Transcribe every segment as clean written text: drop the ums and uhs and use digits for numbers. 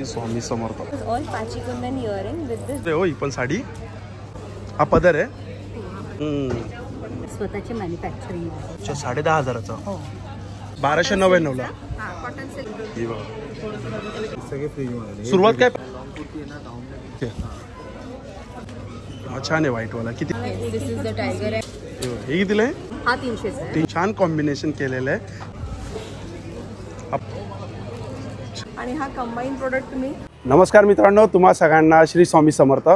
Swami Samarth. All पाची कुंदन earring with दिस. हो ही पण साडी. हा पदर आहे. स्वतःचे मॅन्युफॅक्चरिंग आहे. अच्छा 10,500चा. हो 1299ला. हां कॉटन सिल्क. ही बघा सगळे फ्रीज मध्ये. सुरुवात काय? कुर्ती आहे ना गाऊन. छान आहे व्हाईट वाला. किती? दिस इज द टायगर आहे. हे कितीला आहे? हा 300चा आहे. छान कॉम्बिनेशन केलेलं आहे. आणि हा कंबाईन प्रोडक्ट तुम्ही. नमस्कार मित्रांनो, तुम्हा सगळ्यांना श्री स्वामी समर्थ.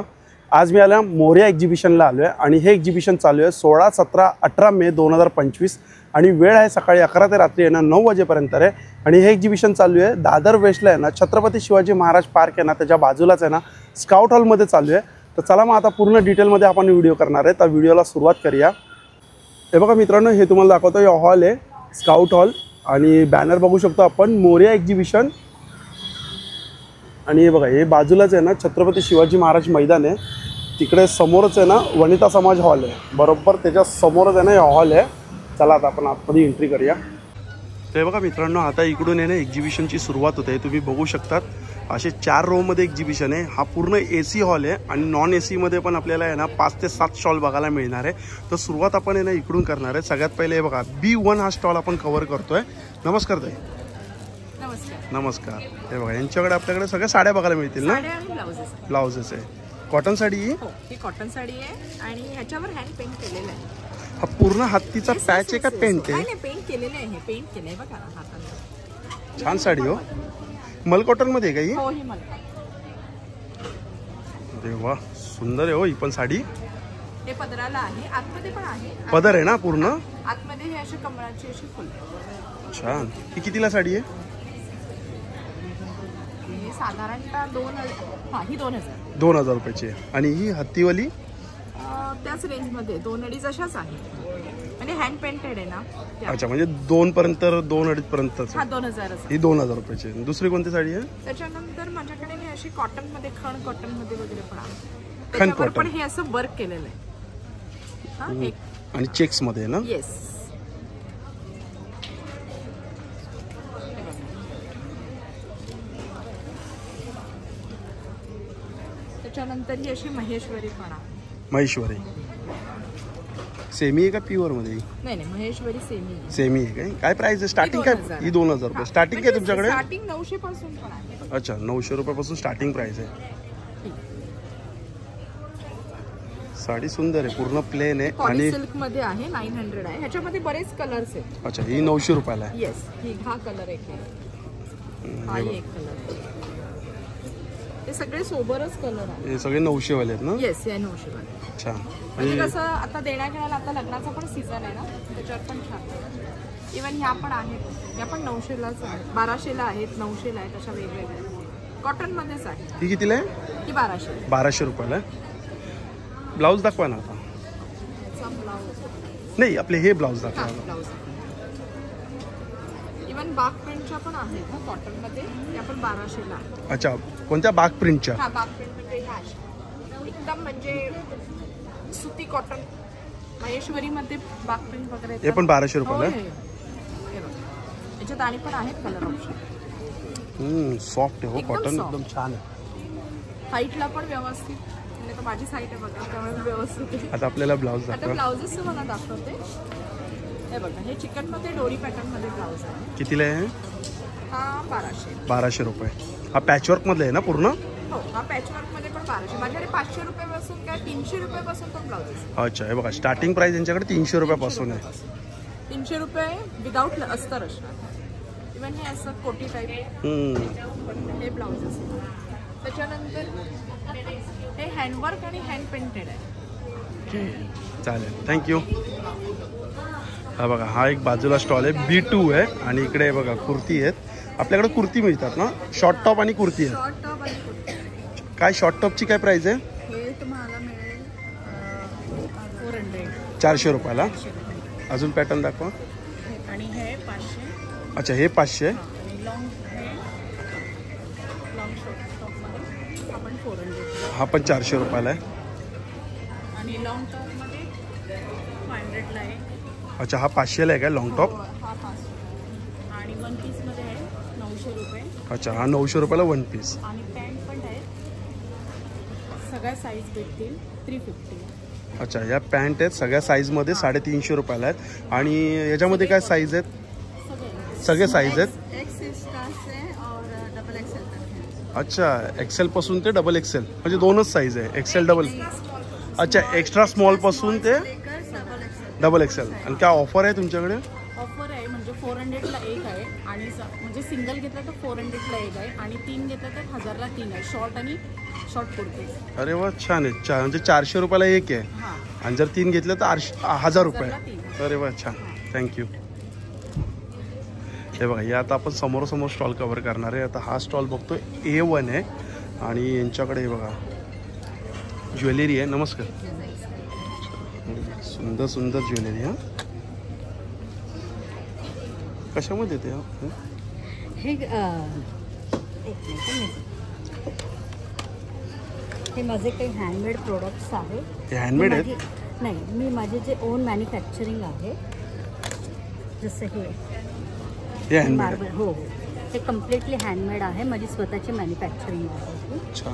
आज मी आल्या मोरया एक्झिबिशनला आलो आहे आणि हे एक्झिबिशन चालू आहे 16, 17, 18 मे 2025 आणि वेळ आहे सकाळी 11 ते रात्री 9 वाजेपर्यंत आहे. आणि हे एक्झिबिशन चालू आहे दादर वेस्टला आहे ना, छत्रपती शिवाजी महाराज पार्क आहे ना त्याच्या बाजूलाच आहे ना, स्काउट हॉलमध्ये चालू आहे. तर चला मग आता पूर्ण डिटेलमध्ये आपण व्हिडिओ करणार आहे. तर व्हिडिओला सुरुवात करूया. हे बघा मित्रांनो, हे तुम्हाला दाखवतो. हे हॉल आहे स्काउट हॉल आणि बॅनर बघू शकतो आपण मोरया एक्झिबिशन. आणि हे बघा हे बाजूलाच आहे ना छत्रपती शिवाजी महाराज मैदान आहे. तिकडे समोरच आहे ना वनिता समाज हॉल आहे. बरोबर त्याच्या समोरच आहे ना हे हॉल आहे. चला आता आपण आतमध्ये एंट्री करूया. ते बघा मित्रांनो, आता इकडून आहे ना एक्झिबिशनची सुरुवात होते. तुम्ही बघू शकतात असे 4 रोमध्ये एक्झिबिशन आहे. हा पूर्ण AC हॉल आहे आणि नॉन ACमध्ये पण आपल्याला आहे ना 5 ते 7 स्टॉल बघायला मिळणार आहे. तर सुरुवात आपण आहे ना इकडून करणार आहे. सगळ्यात पहिले हे बघा B1 हा स्टॉल आपण कव्हर करतोय. नमस्कार ताई. नमस्कार. हे बघा यांच्याकडे आपल्याकडे सगळ्या साड्या बघायला मिळतील ना. ब्लाउजेस आहे. कॉटन साडी ही कॉटन साडी आहे आणि ह्याच्यावर हँड पेंट केलेलं आहे. हा पूर्ण हत्तीचा पॅच आहे का पेंट आहे? नाही पेंट केलेलं आहे. पेंट केलंय बघा हाताने. छान साडी हो. मल कॉटन मध्ये आहे का ही? हो ही मल. देवा सुंदर आहे हो ही पण साडी. हे पदराला आहे. आतमध्ये पण आहे. पदर आहे ना पूर्ण. आतमध्ये हे अशी कमळाची अशी फुल. छान. ही कितीला साडी आहे? हे साधारणतः 2000. 2000 रुपयाची आहे. आणि ही हत्तीवाली त्याच रेंजमध्ये 2-2.5 अशाच आहे. आणि हँड पेंटेड आहे ना. अच्छा म्हणजे 2 पर्यंत 2-2.5 पर्यंत. हा 2000. ही 2000 रुपयाची आहे. दुसरी कोणती साडी आहे? त्याच्यानंतर माझ्याकडे हे अशी कॉटन मध्ये खण कॉटन मध्ये वगैरे पण आहे. खण कॉटन पण हे असं वर्क केलेलं आहे. आणि चेक्स मध्ये आहे ना. येस. त्याच्यानंतर ही अशी महेश्वरी पण आहे. महेश्वरी सेमी आहे का प्युअर मध्ये? नाही महेश्वरी सेमी आहे. काय प्राइस आहे? स्टार्टिंग काय? ही 2000 रुपये स्टार्टिंग काय तुमच्याकडे? स्टार्टिंग 900 पासून पण आहे. अच्छा 900 रुपयापासून स्टार्टिंग प्राइस आहे. साडी सुंदर आहे. पूर्ण प्लेन आहे आणि सिल्क मध्ये आहे. 900 आहे. ह्याच्यामध्ये बरेच कलर्स आहेत. अच्छा ही 900 रुपयाला आहे. येस. ही हा कलर एक आहे. हा एक कलर आहे. हे सगळे सोबरच कलर आहेत. हे सगळे 900 वाले आहेत ना. येस हे 900 वाले. छान. म्हणजे कसं आता देण्याघेण्याला आता लग्नाचा पण सीझन आहे ना, त्याच्यावर पण छान. इव्हन ह्या पण आहेत. ह्या पण 900लाच आहेत. 1200ला आहेत. 900ला आहेत. अशा वेगवेगळ्या कॉटन मध्येच आहे. ही कितीला आहे? ही 1200. 1200 रुपयाला आहे. ब्लाऊज दाखवा ना आता. नाही आपले हे ब्लाऊज दाखवा. ब्लाऊज इव्हन बाग प्रिंटच्या पण आहेत ना कॉटन मध्ये. त्या पण 1200ला. अच्छा कोणत्या? बाग प्रिंटच्या? हा बाग प्रिंट म्हणजे ह्या एकदम म्हणजे सुती कॉटन महेश्वरी मध्ये बाग प्रिंट वगैरे. हे पण 1200 रुपयाला आहे. याच्यात आणि पण आहेत कलर ऑप्शन. सॉफ्ट आहे हो कॉटन. एकदम छान आहे. हाईटला पण व्यवस्थित. तर माझी साईट आहे बघा त्यामुळे व्यवस्थित. आता आपल्याला ब्लाऊज दाखवा. आता ब्लाउजेस मला दाखवते. हे बघा हे चिकन मध्ये डोरी पॅटर्न मध्ये ब्लाउज आहे. कितीला आहे? हा 1200. 1200 रुपये. हा पॅचवर्क मधला आहे ना पूर्ण? हो हा पॅचवर्क मध्ये पण 1200. माझ्याकडे 500 रुपयापासून काय 300 रुपयापासून पण ब्लाउजेस. अच्छा हे बघा स्टार्टिंग प्राइस यांच्याकडे 300 रुपयापासून आहे. 300 रुपये विदाउट अस्तर असणार. इव्हन हे असं कोटी टाईप हे ब्लाउजेस. त्याच्यानंतर हे हँडवर्क आणि हँड पेंटेड आहे. चालेल थँक्यू. हा बघा हा एक बाजूला स्टॉल आहे. B2 आहे आणि इकडे बघा कुर्ती आहेत. आपल्याकडे कुर्ती मिळतात ना. शॉर्ट टॉप आणि कुर्ती आहे. शॉर्ट टॉप आणि कुर्ती. काय शॉर्ट टॉपची काय प्राइस आहे? हे तुम्हाला मिळेल 400. 400 रुपयाला. अजून पॅटर्न दाखवा. आणि हे 500. अच्छा हे 500. आणि लॉंग शॉर्ट टॉप मध्ये आपण 400. हा पण 400 रुपयाला आहे. आणि लॉंग टॉप मध्ये 500ला आहे. अच्छा हा 500ला आहे का लॉंग टॉप? हा 500. आणि 1 पीस मध्ये आहे 900 रुपये. अच्छा, हा 900 रुपयाला वन पीस. आणि पॅन्ट पण आहेत, सगळ्या साईज भेटतील 350. अच्छा, या पॅन्ट आहेत सगळ्या साईजमध्ये 350 रुपयाला आहेत. आणि याच्यामध्ये काय साईज आहेत? सगळे साईज आहेत. अच्छा, एक्सेल पासून ते डबल एक्सेल म्हणजे दोनच साईज आहे, एक्सेल डबल. अच्छा, एक्स्ट्रा स्मॉल पासून ते डबल एक्सेल. आणि काय ऑफर आहे तुमच्याकडे? ऑफर आहे म्हणजे 400ला एक आहे आणि म्हणजे सिंगल घेतलं तर 400ला एक आहे आणि 3 घेतलं तर 1000ला 3 आहे, शॉर्ट आणि शॉर्ट कुर्ती. अरे वा, छान आहे. म्हणजे 400 रुपयाला एक आहे. हां, आणि जर 3 घेतलं तर 1000 रुपये. 3. अरे वा, छान, थँक्यू. हे बघा, हे आता आपण समोरासमोर स्टॉल कव्हर करणार आहे. आता हा स्टॉल बघतो A1 आहे आणि यांच्याकडे हे बघा ज्वेलरी आहे. नमस्कार. सुंदर सुंदर ज्वेलरी. हां, कशामध्ये येते हे हे माझे काही हँडमेड प्रोडक्ट्स आहेत. हे हँडमेड आहेत? नाही, मी माझे जे ओन मॅन्युफॅक्चरिंग आहे, जसं हे हँडमेड. मार्बल. हो हो, हे कम्प्लिटली हँडमेड आहे, माझी स्वतःची मॅन्युफॅक्चरिंग आहे. अच्छा,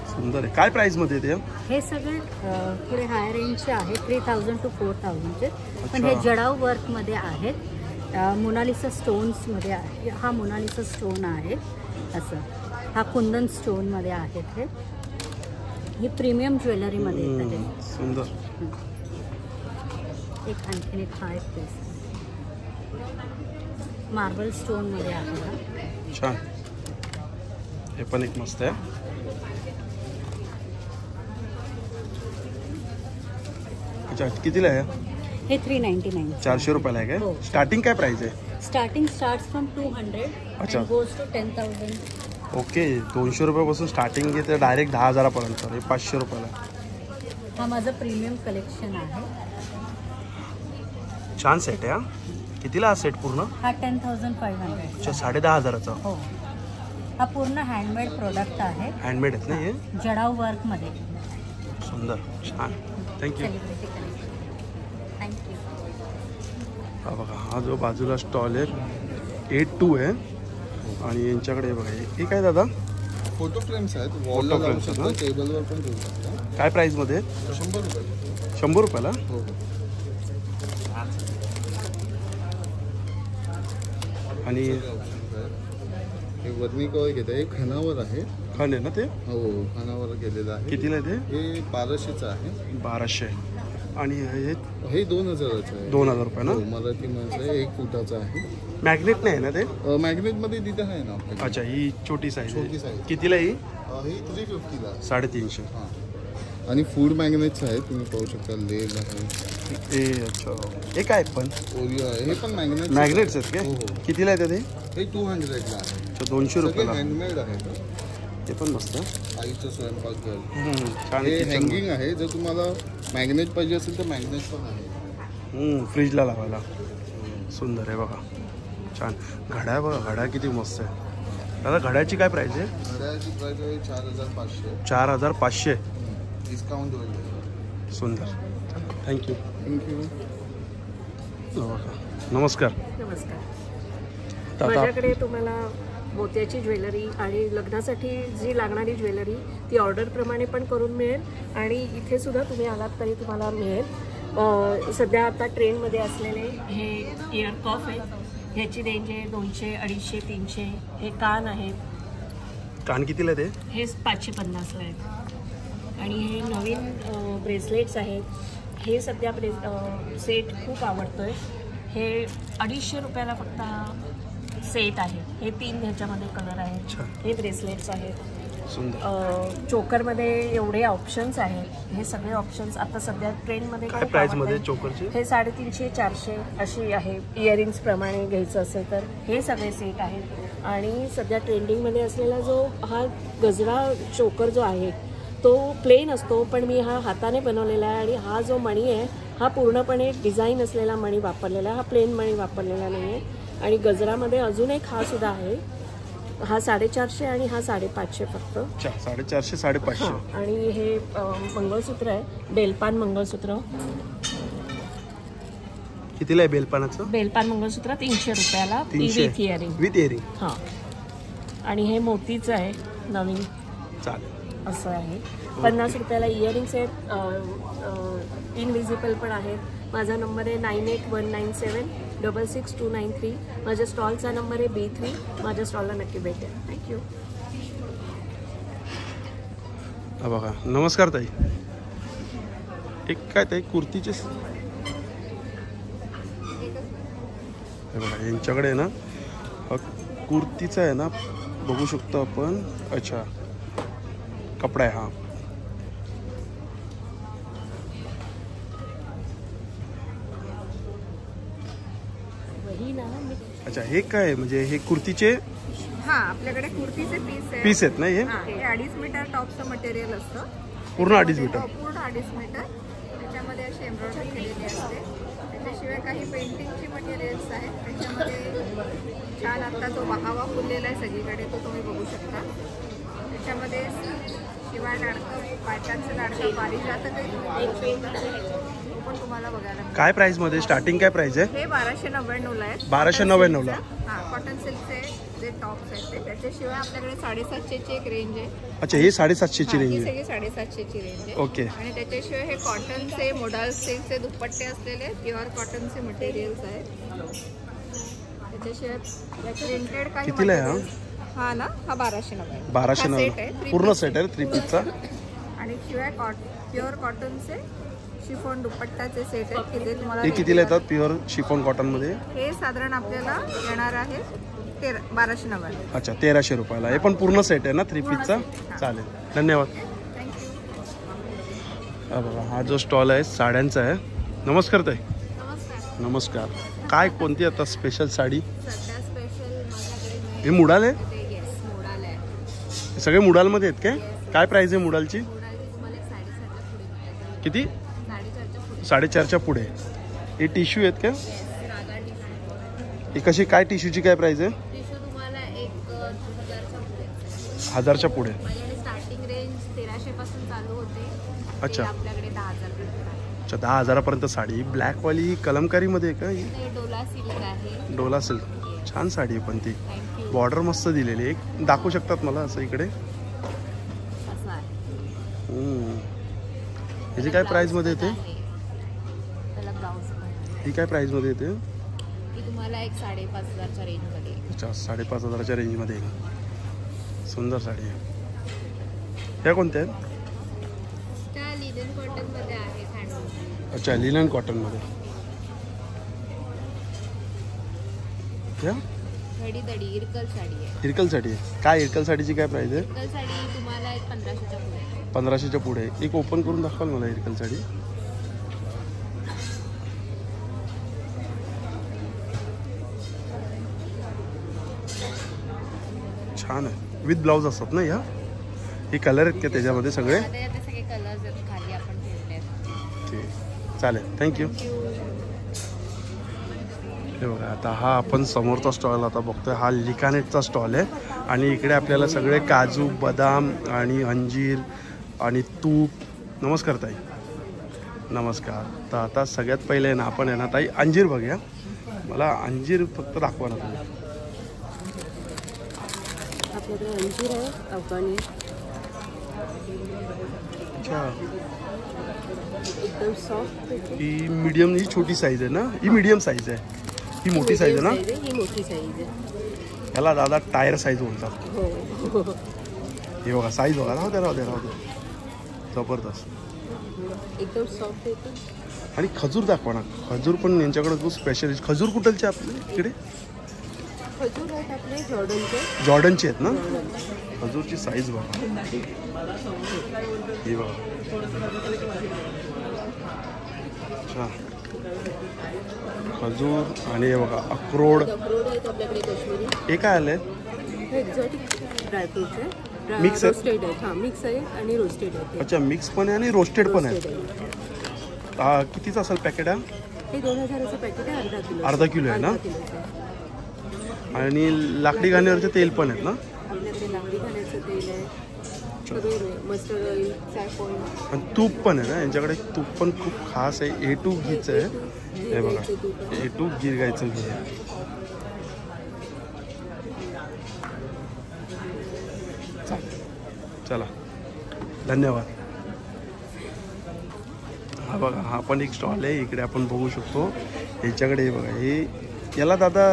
सुंदर आहे. काय प्राइसमध्ये येते? हे सगळे थोडे हाय रेंजचे आहे, 3000 to 4000चे. पण हे अच्छा. जडाव वर्कमध्ये आहेत, मोनालिसा स्टोन्समध्ये आहे. हा मोनालिसा स्टोन आहे असं. हा कुंदन स्टोनमध्ये आहेत. ही प्रीमियम ज्वेलरीमध्ये येतात हे. सुंदर. एक आणखीन एक हा एक पीस मार्बल स्टोनमध्ये आहे हा. छान, हे पण एक मस्त आहे. अच्छा, कितीला आहे? हे 399. 400 रुपयाला आहे हो. काय? स्टार्टिंग काय प्राइस आहे? स्टार्टिंग स्टार्ट्स फ्रॉम 200 अच्छा. and goes to 10,000. ओके, 200 रुपयापासून स्टार्टिंग घेते डायरेक्ट 10,000पर्यंत. हे 500 रुपयाला. हा माझं प्रीमियम कलेक्शन आहे. छान सेट आहे. हा, कितीला हा सेट पूर्ण? हा 10,500. अच्छा, 10,500चा. हो, हा पूर्ण हँडमेड प्रोडक्ट आहे, हँडमेड आहेत ना हे? जडाव वर्कमध्ये. सुंदर, छान, थँक्यू. Celebrity collection. थँक्यू. हा बघा, हा जो बाजूला स्टॉल आहे 82 आहे. आणि यांच्याकडे बघा, हे काय दादा? फोटो फ्रेम्स आहेत, Photo वॉलला लावू frames आहेत शकता, ना? टेबलवर पण ठेवू शकता. काय प्राइसमध्ये? 100 रुपये. 100 रुपयाला? हो. आणि हे वर्णी कवर घेत आहे, हे खणावर आहे. खण आहे ना ते? हो, खणावर केलेलं आहे. कितीला आहे ते? हे 1200चं आहे. 1200. आणि हे 2000चं आहे. 2000 रुपये ना? हो, मराठी माणसं आहे, 1 फुटाचं आहे. मॅग्नेट नाही ना ते? मॅग्नेटमध्ये तिथं आहे ना आपल्याकडे. अच्छा, ही छोटी साईज छोटी आहे. size. कितीला ही? हे 350ला आहे. 350. हां. आणि फूड मॅग्नेट्स आहे, तुम्ही पाहू शकता. लेल आहे, ए अच्छा, हे काय पण ओरिओ आहे, हे पण मॅग्नेट. मॅग्नेट्स आहेत काय? हो, हो. कितीला आहे ते? हे 200ला आहे. अच्छा, 200 सगळे रुपयाला. हँडमेड आहे. ते पण मस्त. आईचं स्वयंपाकघर. छान हे आहे. kitchen. हँगिंग आहे, जर तुम्हाला मॅग्नेट पाहिजे असेल तर मॅग्नेट पण आहे. फ्रीजला लावायला. सुंदर आहे बघा, छान. घड्याळ बघा, घड्याळ किती मस्त आहे. दादा, घड्याळची काय प्राइस आहे? घड्याळची प्राइस आहे 4500. 4500. डिस्काउंट होईल. सुंदर, थँक्यू. थँक्यू. नमस्कार. नमस्कार. दादा, माझ्याकडे तुम्हाला मोत्याची ज्वेलरी आणि लग्नासाठी जी लागणारी ज्वेलरी ती ऑर्डरप्रमाणे पण करून मिळेल आणि इथे सुद्धा तुम्ही आलात तरी तुम्हाला मिळेल. सध्या आता ट्रेंडमध्ये असलेले हे इयर कफ आहे, ह्याची रेंज आहे 200, 250, 300. हे कान आहेत, कान कितीला आहे ते? हे 550ला आहेत. आणि हे नवीन ब्रेसलेट्स आहेत. हे सध्या सेट खूप आवडतोय. हे 250 रुपयाला फक्त सेट आहे. हे 3 ह्याच्यामध्ये कलर आहेत. अच्छा. हे ब्रेसलेट्स आहेत. सुंदर. चोकरमध्ये एवढे ऑप्शन्स आहेत. हे सगळे ऑप्शन्स आता सध्या ट्रेंडमध्ये काय खूप प्राइसमध्ये आवडतात. चोकरचे? हे 350, 400 अशी आहे. इयरिंग्स प्रमाणे घ्यायचं असेल तर हे सगळे सेट आहेत. आणि सध्या ट्रेंडिंगमध्ये असलेला जो हा गजरा चोकर जो आहे तो प्लेन असतो, पण मी हा हाताने बनवलेला आहे. आणि हा जो मणी आहे हा पूर्णपणे डिझाईन असलेला मणी वापरलेला आहे. हा प्लेन मणी वापरलेला नाही आहे. आणि गजरामध्ये अजून एक हा सुद्धा आहे. हा 450 आणि हा 550 फक्त. 450, 550. आणि हे मंगळसूत्र आहे, बेलपान मंगळसूत्र. कितीला आहे बेलपानाचं? बेलपान मंगळसूत्र 300 रुपयाला 300 विथ इयरिंग. With earring. हां, आणि हे मोतीचं आहे नवीन. चालेल. असं आहे 50 रुपयाला इयरिंग्स आहेत. इनविजिबल पण आहेत. माझा नंबर आहे 9819766293. माझ्या स्टॉलचा नंबर आहे B3. माझ्या स्टॉलला नक्की भेटेल. थँक्यू. हा बघा, नमस्कार ताई. एक काय ताई कुर्तीचे हे बघा यांच्याकडे आहे ना कुर्तीचा आहे ना, बघू शकतो आपण. अच्छा, कपडा आहे हा. अच्छा, हे काय आहे? म्हणजे हे कुर्तीचे हा, आपल्याकडे कुर्तीचे पीस आहेत ना? हे 2.5 मीटर टॉपचं मटेरियल असतं. पूर्ण 2.5 मीटर. पूर्ण 2.5 मीटर. त्याच्यामध्ये अशी एम्ब्रॉयडरी केलेली असते. त्याच्याशिवाय काही पेंटिंगची मटेरियल्स आहेत. त्याच्यामध्ये छान आता तो बहावा फुललेला आहे सगळीकडे, तो तुम्ही बघू शकता. त्याच्यामध्ये शिवाय लाडकं, बायकांचं लाडकं पारिजातक पण तुम्हाला बघायला मिळेल. काय प्राइस मध्ये स्टार्टिंग काय प्राइस आहे? हे 1299 आहे. 1299 ला. हा, कॉटन सिल्कचे जे टॉप्स आहेत ते. त्याच्याशिवाय आपल्याकडे 750 ची एक रेंज आहे. अच्छा, हे 750 ची रेंज ही आहे. सगळी 750 ची रेंज आहे. ओके. आणि त्याच्याशिवाय हे कॉटनचे मोडाल सिल्कचे दुपट्टे असलेले प्युअर कॉटनचे मटेरियल्स आहेत. त्याच्याशिवाय प्रिंटेड काही कितीला आहे हा? हा ना, हा 1299. 1299 पूर्ण सेट आहे 3 पीसचा. आणि शिवाय प्युअर कॉटनचे शिफॉन दुपट्टाचे सेट आहेत की ते तुम्हाला. हे कितीला येतात प्युअर शिफॉन कॉटन मध्ये? हे साधारण आपल्याला येणार आहे 1299. अच्छा, 1300 रुपयाला. हे पण पूर्ण सेट आहे ना 3 पीसचा? चालेल, धन्यवाद. हा बघा, हा जो स्टॉल आहे साड्यांचा आहे. नमस्कार ताई. नमस्कार. नमस्कार. काय कोणती आता स्पेशल साडी? सध्या स्पेशल माझ्याकडे हे मुडाल आहे? येस, मोडाल आहे. हे सगळे मुडालमध्ये आहेत काय? काय प्राइस आहे मुडालची? मोडालची तुम्हाला 750 पुढे मिळेल. किती? 450 पुढे. 450च्या पुढे. हे टिश्यू आहेत का? येस, रागा टिश्यू. हे कशी काय टिश्यूची काय प्राइस आहे? टिश्यू तुम्हाला 1000च्या पुढे. 1000च्या पुढे. माझ्याकडे स्टार्टिंग रेंज 1300 पासून चालू होते. अच्छा. आपल्याकडे 10,000 पर्यंत आहे. अच्छा, 10,000पर्यंत साडी. ब्लॅकवाली कलमकारीमध्ये आहे का? हे डोला सिल्क आहे. डोला सिल्क. छान साडी आहे पण ती. थँक्यू. बॉर्डर मस्त दिलेली. एक दाखवू शकतात मला असं इकडे? असं आहे. ह्याची काय प्राइसमध्ये येते? त्याला ब्लाऊज पण आहे. ही काय प्राइसमध्ये येते? ती तुम्हाला एक 5,500च्या रेंजमध्ये. अच्छा, 5,500च्या रेंजमध्ये येईल. सुंदर साडी आहे. ह्या कोणत्या आहेत? त्या लिनन कॉटनमध्ये आहे. हँडवर्क. अच्छा, लिनन कॉटनमध्ये. ह्या घडी इरकल साडी आहे. इरकल साडी आहे. काय इरकल साडीची काय प्राइस आहे? इरकल साडी तुम्हाला एक 1500च्या पुढे. 1500च्या पुढे. एक ओपन करून दाखवाल मला इरकल साडी? छान आहे. विथ ब्लाऊज असतात ना ह्या? हे कलर आहेत का त्याच्यामध्ये सगळे? ते सगळे कलर्स आहेत खाली आपण ठेवले आहेत. ठीक, चालेल, थँक्यू. हे बघा, आता हा आपण समोरचा स्टॉल आता बघतोय. हा लिकानेटचा स्टॉल आहे. आणि इकडे आपल्याला सगळे काजू, बदाम आणि अंजीर आणि तूप. नमस्कार ताई. नमस्कार. तर आता सगळ्यात पहिले ना आपण आहे ना ताई अंजीर बघूया. मला अंजीर फक्त दाखवा ना तुम्ही. आपल्याकडे अंजीर आहे, अफगाणी. अच्छा, एकदम सॉफ्ट. ही मीडियम, ही छोटी साईज आहे ना? ही मीडियम साईज आहे. ही मोठी साईज आहे ना? ही मोठी साईज आहे. ह्याला दादा टायर साईज बोलतात. हो. हे बघा साईज बघा. राहू दे. जबरदस्त. एकदम सॉफ्ट येते. आणि खजूर दाखवा ना. खजूर पण यांच्याकडे खूप स्पेशलिस्ट. खजूर कुठलचे आपले इकडे? खजूर आहेत आपले जॉर्डनचे. जॉर्डनचे आहेत ना? खजूरची साईज बघा. ही बघा. अच्छा, खजूर. आणि हे बघा अक्रोड. अक्रोड आहेत आपल्याकडे काश्मीरी. हे काय आलंय? हे एक्झॉटिक ड्रायफ्रूट्स आहे. मिक्स आहे? रोस्टेड आहेत. हां, मिक्स आहे आणि रोस्टेड आहे. अच्छा, मिक्स पण आहे आणि रोस्टेड पण आहे. कितीचं असेल पॅकेट आहे? हे 2000चं पॅकेट आहे. अर्धा किलो. अर्धा किलो आहे ना? अर्धा किलोचं आहे. आणि लाकडी घाण्यावरचे तेल पण आहेत ना? आपल्याकडे लाकडी घाण्याचं तेल आहे. अच्छा, सगळे मस्टर्ड ऑइल, सॅफॉन. आणि तूप पण आहे ना यांच्याकडे, तूप पण खूप खास आहे. A2 घीचं आहे हे बघा, A2 गीर गायचं घी आहे. चला धन्यवाद. हा बघा, हा पण एक स्टॉल आहे इकडे आपण बघू शकतो. ह्याच्याकडे हे बघा, हे याला दादा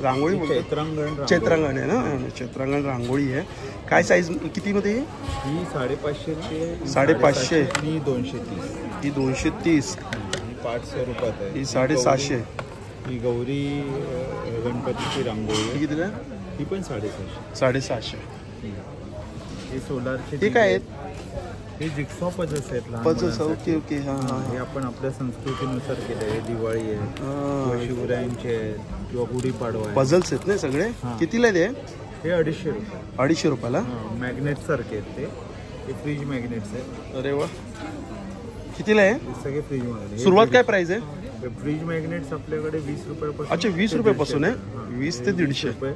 रांगोळी बोलतो, चैत्रांगण आहे ना, चैत्रांगण रांगोळी आहे. काय साईज कितीमध्ये? ही 550 ते 550. ही 230. ही 230. ही 500 रुपयात आहे. ही 750. ही गौरी गणपतीची रांगोळी ही आहे. कितीला? ही पण 750. 750. हे सोलारचे हे काय आहेत? हे जिक्सॉ पझल्स आहेत लहान पझल्स. मुलांसाठी. Okay okay. हां हां. हे आपण आपल्या संस्कृतीनुसार केलं आहे. दिवाळी आहे किंवा शिवरायांचे आहेत किंवा गुढीपाडवा आहे. पझल्स आहेत ना सगळे. हां. कितीला आहे ते? हे 250 रुपये. 250 रुपयाला. मॅग्नेट सारखे आहेत ते. हे फ्रीज मॅग्नेट्स आहेत. अरे वा. कितीला आहे? हे सगळे फ्रीजमध्ये. सुरुवात काय प्राइस आहे? फ्रीज मॅग्नेट्स आपल्याकडे 20 रुपयापासून. अच्छा, 20 रुपयापासून आहे. 20 ते 150 रुपये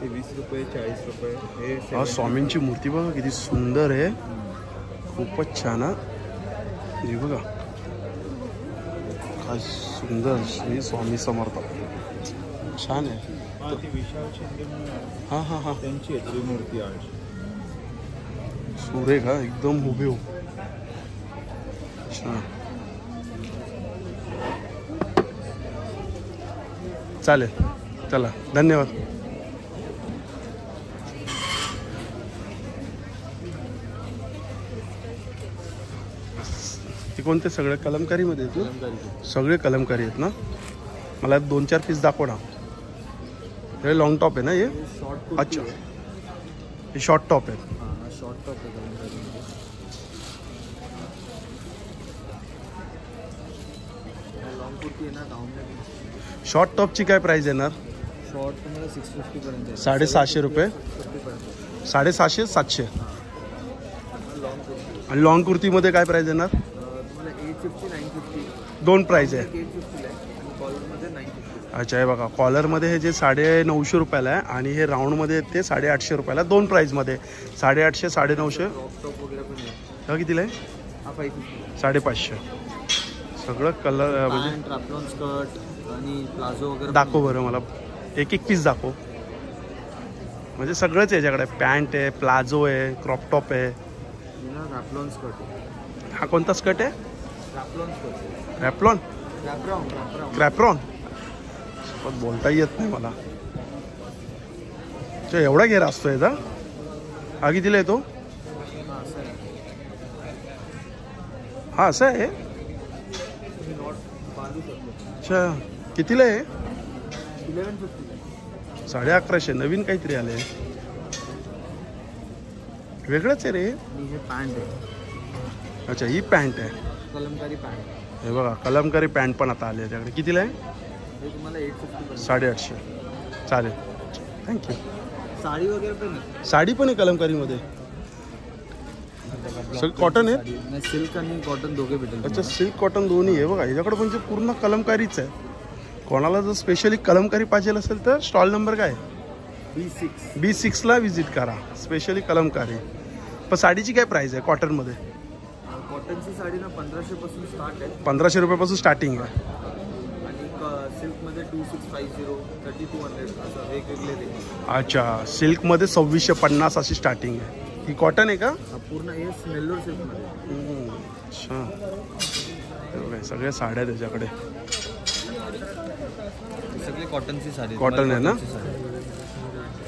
ते 20 रुपये 40 रुपये. हे हा स्वामींची मूर्ती बघा किती सुंदर आहे, खूपच छान. हे बघा काय सुंदर श्री स्वामी समर्थ, छान आहे. ती विशाल शिंदे हां हां हां, त्यांची आहे ती मूर्ती आज. सुरेखा एकदम हुबेहूब. छान, चालेल. चला धन्यवाद. हे कोणते सगळे कलमकारीमध्ये आहेत ना? सगळे कलमकारी आहेत ना. मला 2-4 पीस दाखव ना. हे लॉंग टॉप आहे ना हे? अच्छा, हे शॉर्ट टॉप आहे. शॉर्ट टॉप आहे. लॉंग कुर्ती आहे ना. शॉर्ट टॉपची काय प्राइस येणार? शॉर्ट तुम्हाला 650 पर्यंत. 750 रुपये. 750 700. आणि लॉंग कुर्तीमध्ये काय प्राइस येणार? तुम्हाला 850 950. दोन प्राइस आहे. 850 आहे आणि कॉलरमध्ये 950. अच्छा, हे बघा कॉलरमध्ये हे जे 950 रुपयाला आहे आणि हे राऊंडमध्ये आहेत ते 850 रुपयाला. दोन प्राईजमध्ये 850 950. टॉप वगैरे पण आहे. हा कितीला आहे? हा 550. 550. सगळं कलर म्हणजे ट्रॅपलॉन स्कर्ट आणि प्लाझो वगैरे. दाखव बरं मला, एक पीस दाखव. म्हणजे सगळंच याच्याकडे पॅन्ट आहे, प्लाझो आहे, क्रॉप टॉप आहे. रॅपलॉन स्कर्ट आहे. हा कोणता स्कर्ट आहे? रॅपलॉन स्कर्ट. रॅपलॉन. क्रॅप्रॉन. सोबत बोलता येत नाही मला. अच्छा, एवढा घेरा असतो याचा? हा कितीला येतो? हा असं आहे. अच्छा, कितीला आहे? 1150. 1150. नवीन काहीतरी आले, वेगळंच आहे रे. आणि हे पॅन्ट आहे. अच्छा, ही पॅन्ट आहे. कलमकारी पॅन्ट. हे बघा कलमकारी पॅन्ट पण आता आली त्याच्याकडे. कितीला आहे? हे तुम्हाला 850. 850. चालेल, थँक्यू. साडी वगैरे पण आहे. साडी पण आहे कलमकारीमध्ये. सगळं कॉटन आहे. सिल्क आणि कॉटन दोघे भेटेल. अच्छा, सिल्क कॉटन दोन्ही आहे बघा. याच्याकडे म्हणजे पूर्ण कलमकारीच आहे. कोणाला जर स्पेशली कलमकारी पाहिजे असेल तर स्टॉल नंबर काय? B6ला व्हिजिट करा. स्पेशली कलमकारी. पण साडीची काय प्राइस आहे कॉटनमध्ये? कॉटनची साडी ना 1500 पासून स्टार्ट आहे. 1500 रुपयापासून स्टार्टिंग आहे. आणि सिल्कमध्ये 2650 3200 असं वेगवेगळे रेंज. अच्छा, सिल्कमध्ये 2650 अशी स्टार्टिंग आहे. ही कॉटन आहे का? पूर्ण हे नेल्लोर सिल्कमध्ये. अच्छा, सगळ्या साड्या त्याच्याकडे. सगळे कॉटनची साडी. कॉटन आहे ना?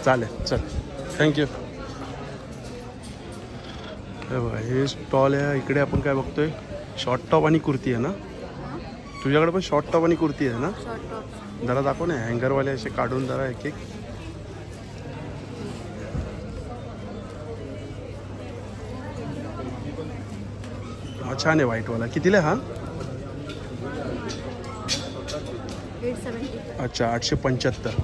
चालेल, चल थँक्यू. हे बघा हे स्टॉल आहे. इकडे आपण काय बघतोय? शॉर्ट टॉप आणि कुर्ती आहे ना? तुझ्याकडे पण शॉर्ट टॉप आणि कुर्ती आहे ना? जरा दाखव ना, हँगरवाले असे काढून जरा एक एक. हा छान आहे व्हाईटवाला. कितीला हा? 870. अच्छा, 875.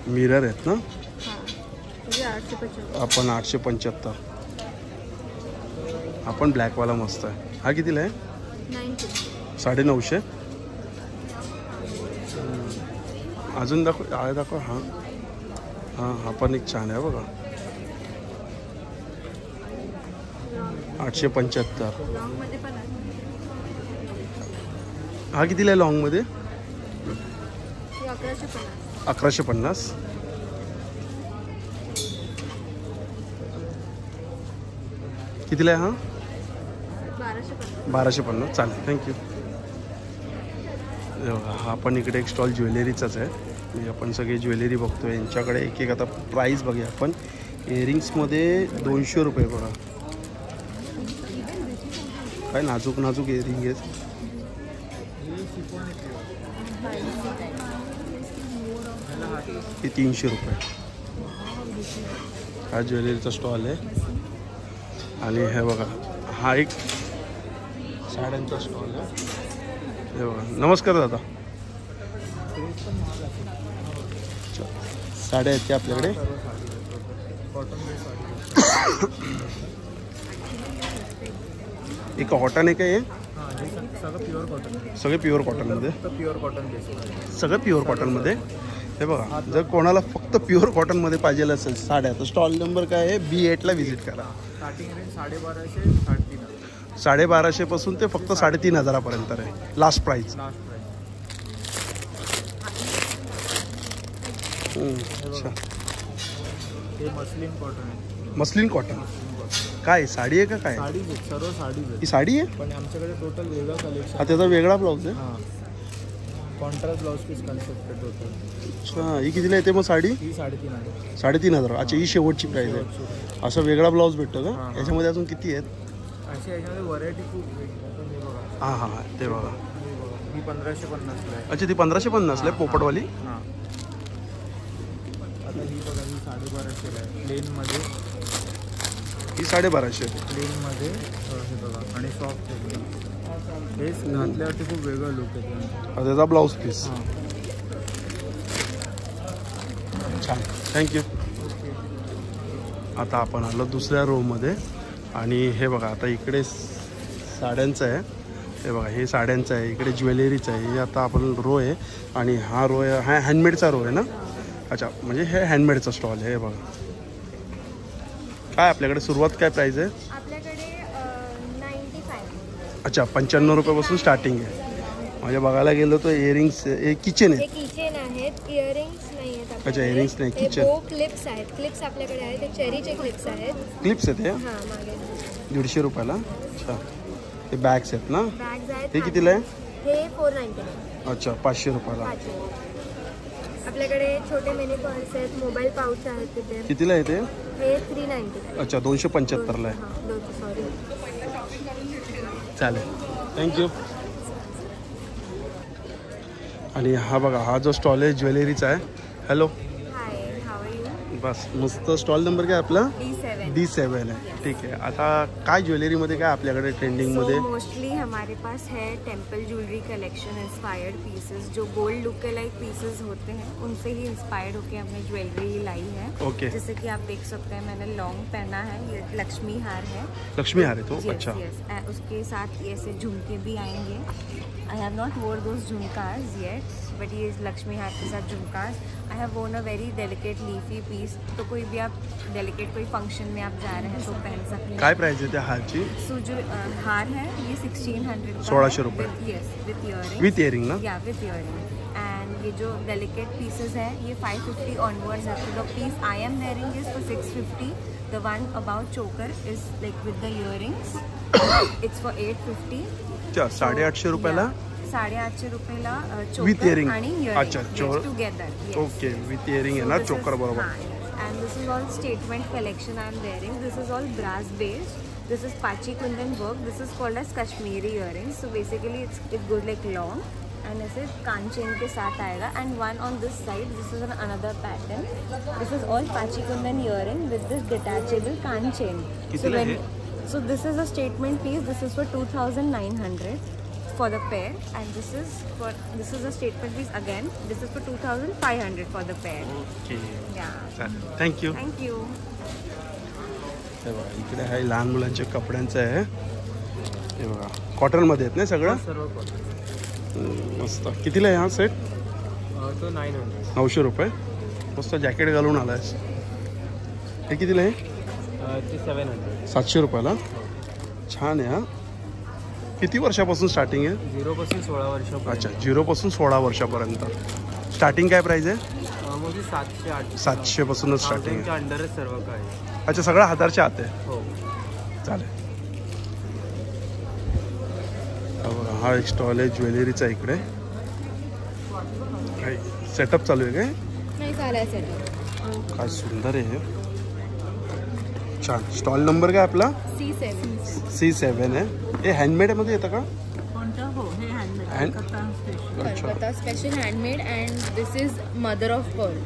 मिरर आहेत ना? आपण 875. आपण ब्लॅकवाला मस्त आहे. हा कितीला आहे? 950. अजून दाखव. दाखव. हां हां हा पण एक छान आहे बघा 875. लॉंगमध्ये पण आहे. हा कितीला आहे लॉंगमध्ये? ही 1150. 1150. कितीला आहे हा? 1250. 1250. चालेल, थँक्यू. हा पण इकडे एक स्टॉल ज्वेलरीचाच आहे. म्हणजे आपण सगळी ज्वेलरी बघतो यांच्याकडे एक एक. आता प्राईस बघूया आपण. इयरिंग्समध्ये 200 रुपये बघा. काय नाजूक नाजूक इयरिंग आहेत. हे 300 रुपये. हा ज्वेलरीचा स्टॉल आहे. आणि हे बघा हा एक साड्यांचा स्टॉल आहे. हे बघा. नमस्कार दादा. साड्या आहेत त्या आपल्याकडे. एक कॉटन आहे का हे? सगळे प्युअर कॉटनमध्ये. सगळं प्युअर कॉटनमध्ये. हे बघा जर कोणाला फक्त प्युअर कॉटनमध्ये पाहिजे असेल साड्या तर स्टॉल नंबर काय आहे B8ला व्हिजिट करा. 1250 पासून ते फक्त 3500 पर्यंत आहे लास्ट प्राइस. अच्छा. मस्लिन कॉटन काय साडी आहे का काय? सर्व साडीज ही साडी आहे पण आमच्याकडे टोटल वेगळं कलेक्शन. हा त्याचा वेगळा ब्लाऊज आहे. कॉन्ट्रास्ट ब्लाउज पीस कन्सेप्ट होतं. अच्छा ही कितीला येते मग साडी? ही 3,500. 3,500. अच्छा ही शेवटची प्राइस आहे. असं वेगळा ब्लाऊज भेटतो का याच्यामध्ये? अजून किती आहेत? अशी याच्यामध्ये व्हरायटी खूप वेगळी. हां हां ते बघा. ही 1550 आहे. अच्छा ती 1550 आहे पोपटवाली. हां आता ही बघा ही 1250 आहे प्लेनमध्ये. ही 1250. प्लेनमध्ये हे बघा आणि सॉफ्ट आहे. हेच घातल्यावरती खूप वेगळं लुक येते. त्याचा ब्लाऊज पीस. छान, थँक्यू. आता आपण आलो दुसऱ्या रोमध्ये. आणि हे बघा आता इकडे साड्यांचं आहे. हे बघा हे साड्यांचं आहे. इकडे ज्वेलरीचं आहे. हे आता आपण रो आहे. आणि हा रो आहे हा हँडमेडचा रो आहे ना? अच्छा म्हणजे हे हँडमेडचा स्टॉल आहे. हे बघा काय आपल्याकडे सुरुवात काय प्राईस आहे? आपल्याकडे 95. अच्छा 95 रुपयापासून स्टार्टिंग आहे. म्हणजे बघायला गेलो तर इयरिंग्स किचन हे आहे. किचन आहेत. इयरिंग्स नाही आहेत आपल्याकडे. अच्छा इयरिंग्स नाही हे किचन. बो क्लिप्स आहेत. क्लिप्स आपल्याकडे आहेत. हे चेरीचे क्लिप्स आहेत. क्लिप्स आहेत हे हां मागे 150 रुपयाला. अच्छा हे बॅग्स आहेत ना? बॅग्स आहेत. हे कितीला आहे? हे 499. अच्छा 500 रुपयाला. आपल्याकडे छोटे मिनी पर्स आहेत. मोबाईल पाऊच आहेत तिथे. कितीला आहे ते? हे 399. अच्छा 275ला आहे. हां सॉरी. चालेल, थँक्यू. आणि हा बघा हा जो स्टॉल आहे ज्वेलरीचा आहे. Hello hi how are you? बस मस्त. स्टॉल नंबर काय आपला? D7 आहे. ठीक आहे. आता काय ज्वेलरीमध्ये काय आपल्याकडे ट्रेंडिंगमध्ये? मोस्टली हमारे पास है temple jewellery collection inspired pieces जो गोल्ड लुक के लाइक पीसेस होते हैं उनसे ही इंस्पायर्ड होकर हमने ज्वेलरी ही लाई है. ओके. जैसे कि आप देख सकते हैं मैंने लॉन्ग पहना है. ये लक्ष्मी हार है. लक्ष्मी हार है तो अच्छा. यस उसके साथ ऐसे झुमके भी आएंगे. I have not wore those झुमकाज येट बट ये लक्ष्मी हार के साथ झुमकाज. I have worn a very delicate leafy piece. तो कोई भी आप डेलिकेट कोई फंक्शन में आप जा रहे हैं तो पहन सकते हैं. काय प्राइस आहे त्या हारची? सो जो हार है ये 1600 1600 रुपये. यस विथ विथ इयरिंग ना? या विथ इयरिंग. एंड ये जो डेलिकेट पीसेस है ये 550 ऑनवर्ड्स है. तो the piece I am wearing is for 650. The one about choker is like with the earrings it's for 850. अच्छा 850 रुपयाला 850 रुपयाला With चोकर earring. आणि अच्छा, टुगेदर. ओके विथ इयरिंग आहे ना चोकर बरोबर. And this is all statement collection I am wearing. This is all brass based. This is Pachi Kundan work. This is called as Kashmiri earrings. So basically it goes like long and ऐसे कान chain के साथ आएगा. And one on this side, this is another pattern. This is all Pachi Kundan earring with this detachable कान chain. So this is a statement piece. This is for 2,900 for the pair, and this is a statement piece again. This is for 2,500 for the pair. Okay Yeah. चालेल, thank you. Thank you. हे बघा इकडे आहे लहान मुलांच्या कपड्यांचं आहे. हे बघा कॉटनमध्ये आहेत ना सगळं? सर्व मस्त. कितीला आहे हा सेट? तो 900. 900 रुपये. मस्त जॅकेट घालून आलायस. हे कितीला आहे? ते 700. 700 रुपयाला. छान आहे. हा किती वर्षापासून स्टार्टिंग आहे? 0 पासून 16 वर्ष. अच्छा 0 पासून 16 वर्षापर्यंत. स्टार्टिंग काय प्राईस आहे? म्हणजे 700-800. 700 पासूनच स्टार्टिंग आहे. अंडरच सर्व काय. अच्छा सगळं हाताच्या आत आहे. हो चालेल. हा एक स्टॉल आहे ज्वेलरीचा. इकडे काय सेटअप चालू आहे काय? नाही झालाय सेटअप. काय सुंदर आहे हे. छान. स्टॉल नंबर काय आपला? C7 आहे. हे हँडमेडमध्ये येतं का? Calcutta special handmade and this is mother of Perl.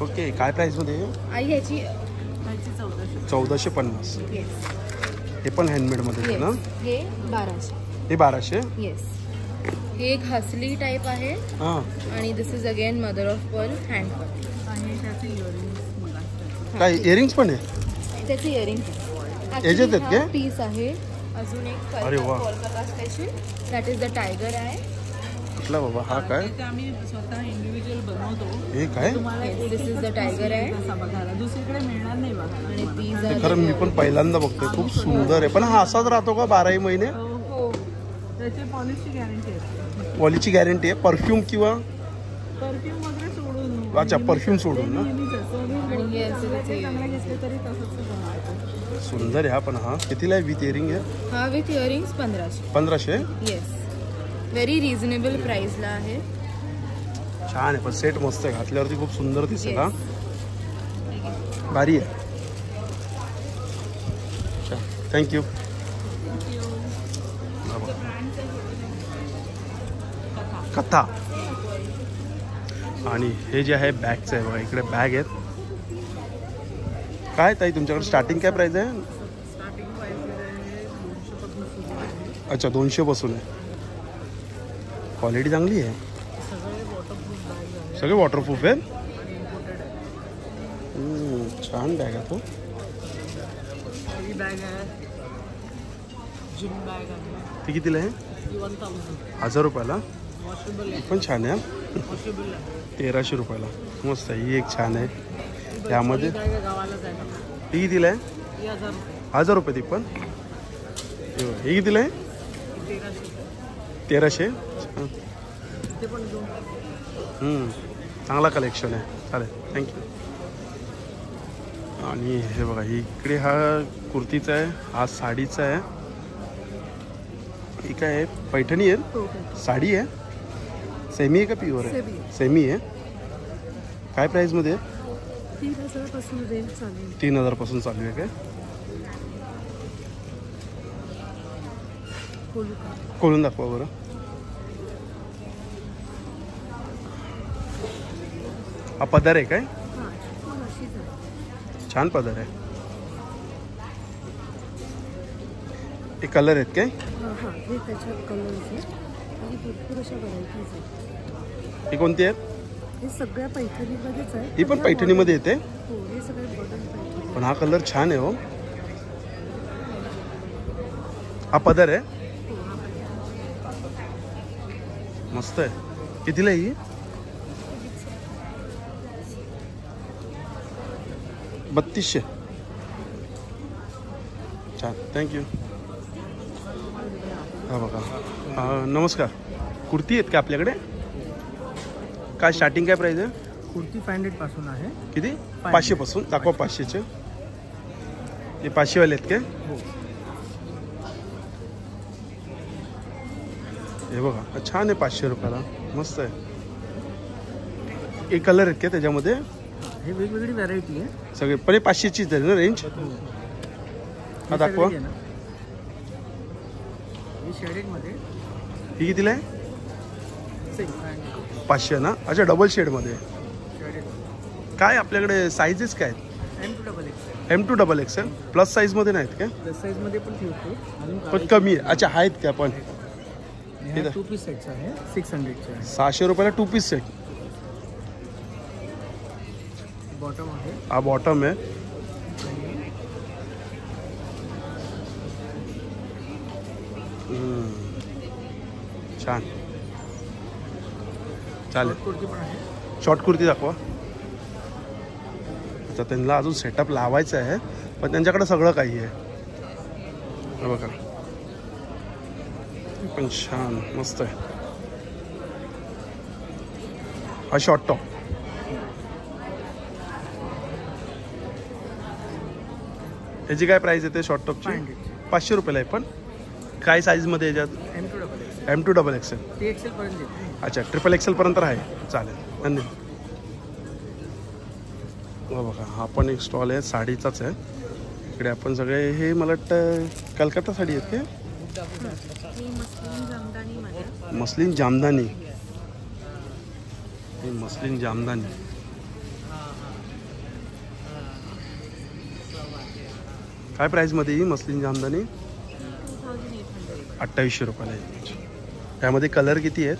Okay. काय प्राईसमध्ये? आई ह्याची 1450. येस. हे पण हँडमेडमध्ये आहे ना? हे 1200. हे 1200. येस. हे एक हसली टाईप आहे हां. आणि this is again mother of pearl hand pearl. काय इयरिंग्स पण आहे? त्याचे इयरिंग याच्यात आहेत का? पीस आहे. अजून एक अरे वा. Kolkata special that is the tiger आहे. कुठला बाबा हा काय? आम्ही स्वतः इंडिव्हिज्युअल बनवतो. हे काय? दिस इज द टायगर आहे बघायला दुसरीकडे मिळणार नाही बघायला. आणि पीस ते खरं मी पण पहिल्यांदा बघतोय. खूप सुंदर आहे. पण हा असाच राहतो का 12 महिने? हो त्याची पॉलिशची गॅरंटी असते. पॉलिशची गॅरंटी आहे. परफ्यूम किंवा परफ्यूम वगैरे सोडून. अच्छा परफ्यूम सोडून ना. आणि हे असे त्याचे चांगले घेतले तरी तसंच बनवायचं. सुंदर आहे हा. पण हा कितीला आहे? विथ इयरिंग आहे. हा with earrings 1500. 1500. Yes. Very reasonable प्राइसला आहे. छान आहे. पण सेट मस्त आहे. घातल्यावरती खूप सुंदर दिसेल. हा भारी आहे. थँक्यू. कथा. आणि हे जे आहे बॅगचं आहे बघा. इकडे बॅग आहेत. काय ताई तुमच्याकडे स्टार्टिंग काय प्राईस आहे? अच्छा 200 पासून आहे. क्वालिटी चांगली आहे. सगळे वॉटरप्रूफ आहे. छान बॅग आहे तो. ही बॅग आहे. जिम बॅग आहे. ती कितीला आहे? 1000 रुपयाला. पण छान आहे. 1300 रुपयाला. मस्त आहे. ही एक छान आहे. त्यामध्ये ती कितीला आहे? 1000 रुपये. ती पण हे कितीला आहे? 1300. चांगला कलेक्शन आहे. चालेल थँक्यू. आणि हे बघा इकडे हा कुर्तीचा आहे. हा साडीचा आहे. ही काय आहे? पैठणी आहे. साडी आहे. सेमी आहे का प्युअर आहे? सेमी आहे. काय प्राईसमध्ये आहे? 3000 पासून रेंज चालू आहे. 3000 पासून चालू आहे काय? खोलून दाखवा बरं. हा पदर आहे काय? छान पदर आहे. हे कलर आहेत काय? हे त्याच्यात कलर्स आहेत आणि भरपूर अशा व्हरायटीज आहेत. ही कोणती आहेत? हे सगळ्या पैठणीमध्येच आहे. ही पण पैठणीमध्ये येते. हो हे सगळे बटन पैठणी. पण हा कलर छान आहे हो. हा पदर आहे. मस्त आहे. कितीला आहे ही? 3200. छान थँक्यू. हा बघा. नमस्कार. कुर्ती आहेत का आपल्याकडे? काय स्टार्टिंग काय प्राईस आहे? कुर्ती 500 पासून आहे. किती? 500 पासून. दाखवा 500चे. हे 500 वाले आहेत काय? हो. हे बघा छान आहे. 500 रुपयाला. मस्त आहे. एक कलर आहेत का त्याच्यामध्ये? हे वेगवेगळी व्हरायटी आहे सगळे. पण हे 500चीच आहे ना रेंज? हा दाखवा. हे शेडेडमध्ये. ही कितीला आहे? 500 ना. अच्छा डबल शेडमध्ये. काय आपल्याकडे साईजेस काय आहेत? M2XL. प्लस साईजमध्ये नाहीत का? प्लस साईजमध्ये पण ठेवतो. पण कमी आहे. अच्छा आहेत का पण? हे 2 पीस सेट्स आहे. 600चे आहे. 600 रुपयाला 2 पीस सेट. बॉटम आहे. हा बॉटम आहे. छान. चालेल. कुर्ती पण आहे. शॉर्ट कुर्ती दाखवा. तर त्यांना अजून सेटअप लावायचं आहे, पण त्यांच्याकडे सगळं काही आहे. हे बघा, पण छान मस्त आहे. हा शॉर्ट टॉप याची काय प्राइस येते शॉर्ट टॉपची? 500 रुपयाला आहे. पण काय साईजमध्ये याच्यात? M2 XXL. अच्छा, XXL पर्यंत आहे. चालेल, धन्यवाद. बघा, हा पण एक स्टॉल आहे, साडीचाच आहे. इकडे आपण सगळे हे मला वाटतं कलकत्ता साडी आहेत का? मस्लिन जामदानी. हे मस्लिन जामदानी काय प्राईसमध्ये ही मस्लिन जामदानी? 2800 रुपयाला आहे. त्यामध्ये कलर किती आहेत?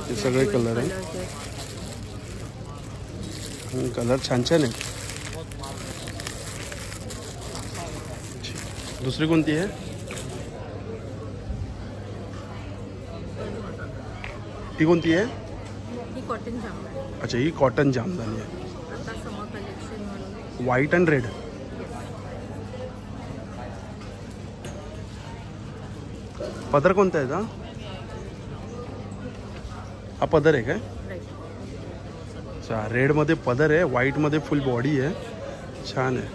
हे सगळे कलर आहे. कलर छान छान आहेत. दुसरी कोणती आहे? ही कोणती आहे? कॉटन जामदानी. अच्छा, ही कॉटन जामदानी आहे. White and red. पदर कोणता आहे? हा पदर आहे काय? अच्छा, रेडमध्ये पदर आहे, व्हाईटमध्ये फुल बॉडी आहे. छान आहे.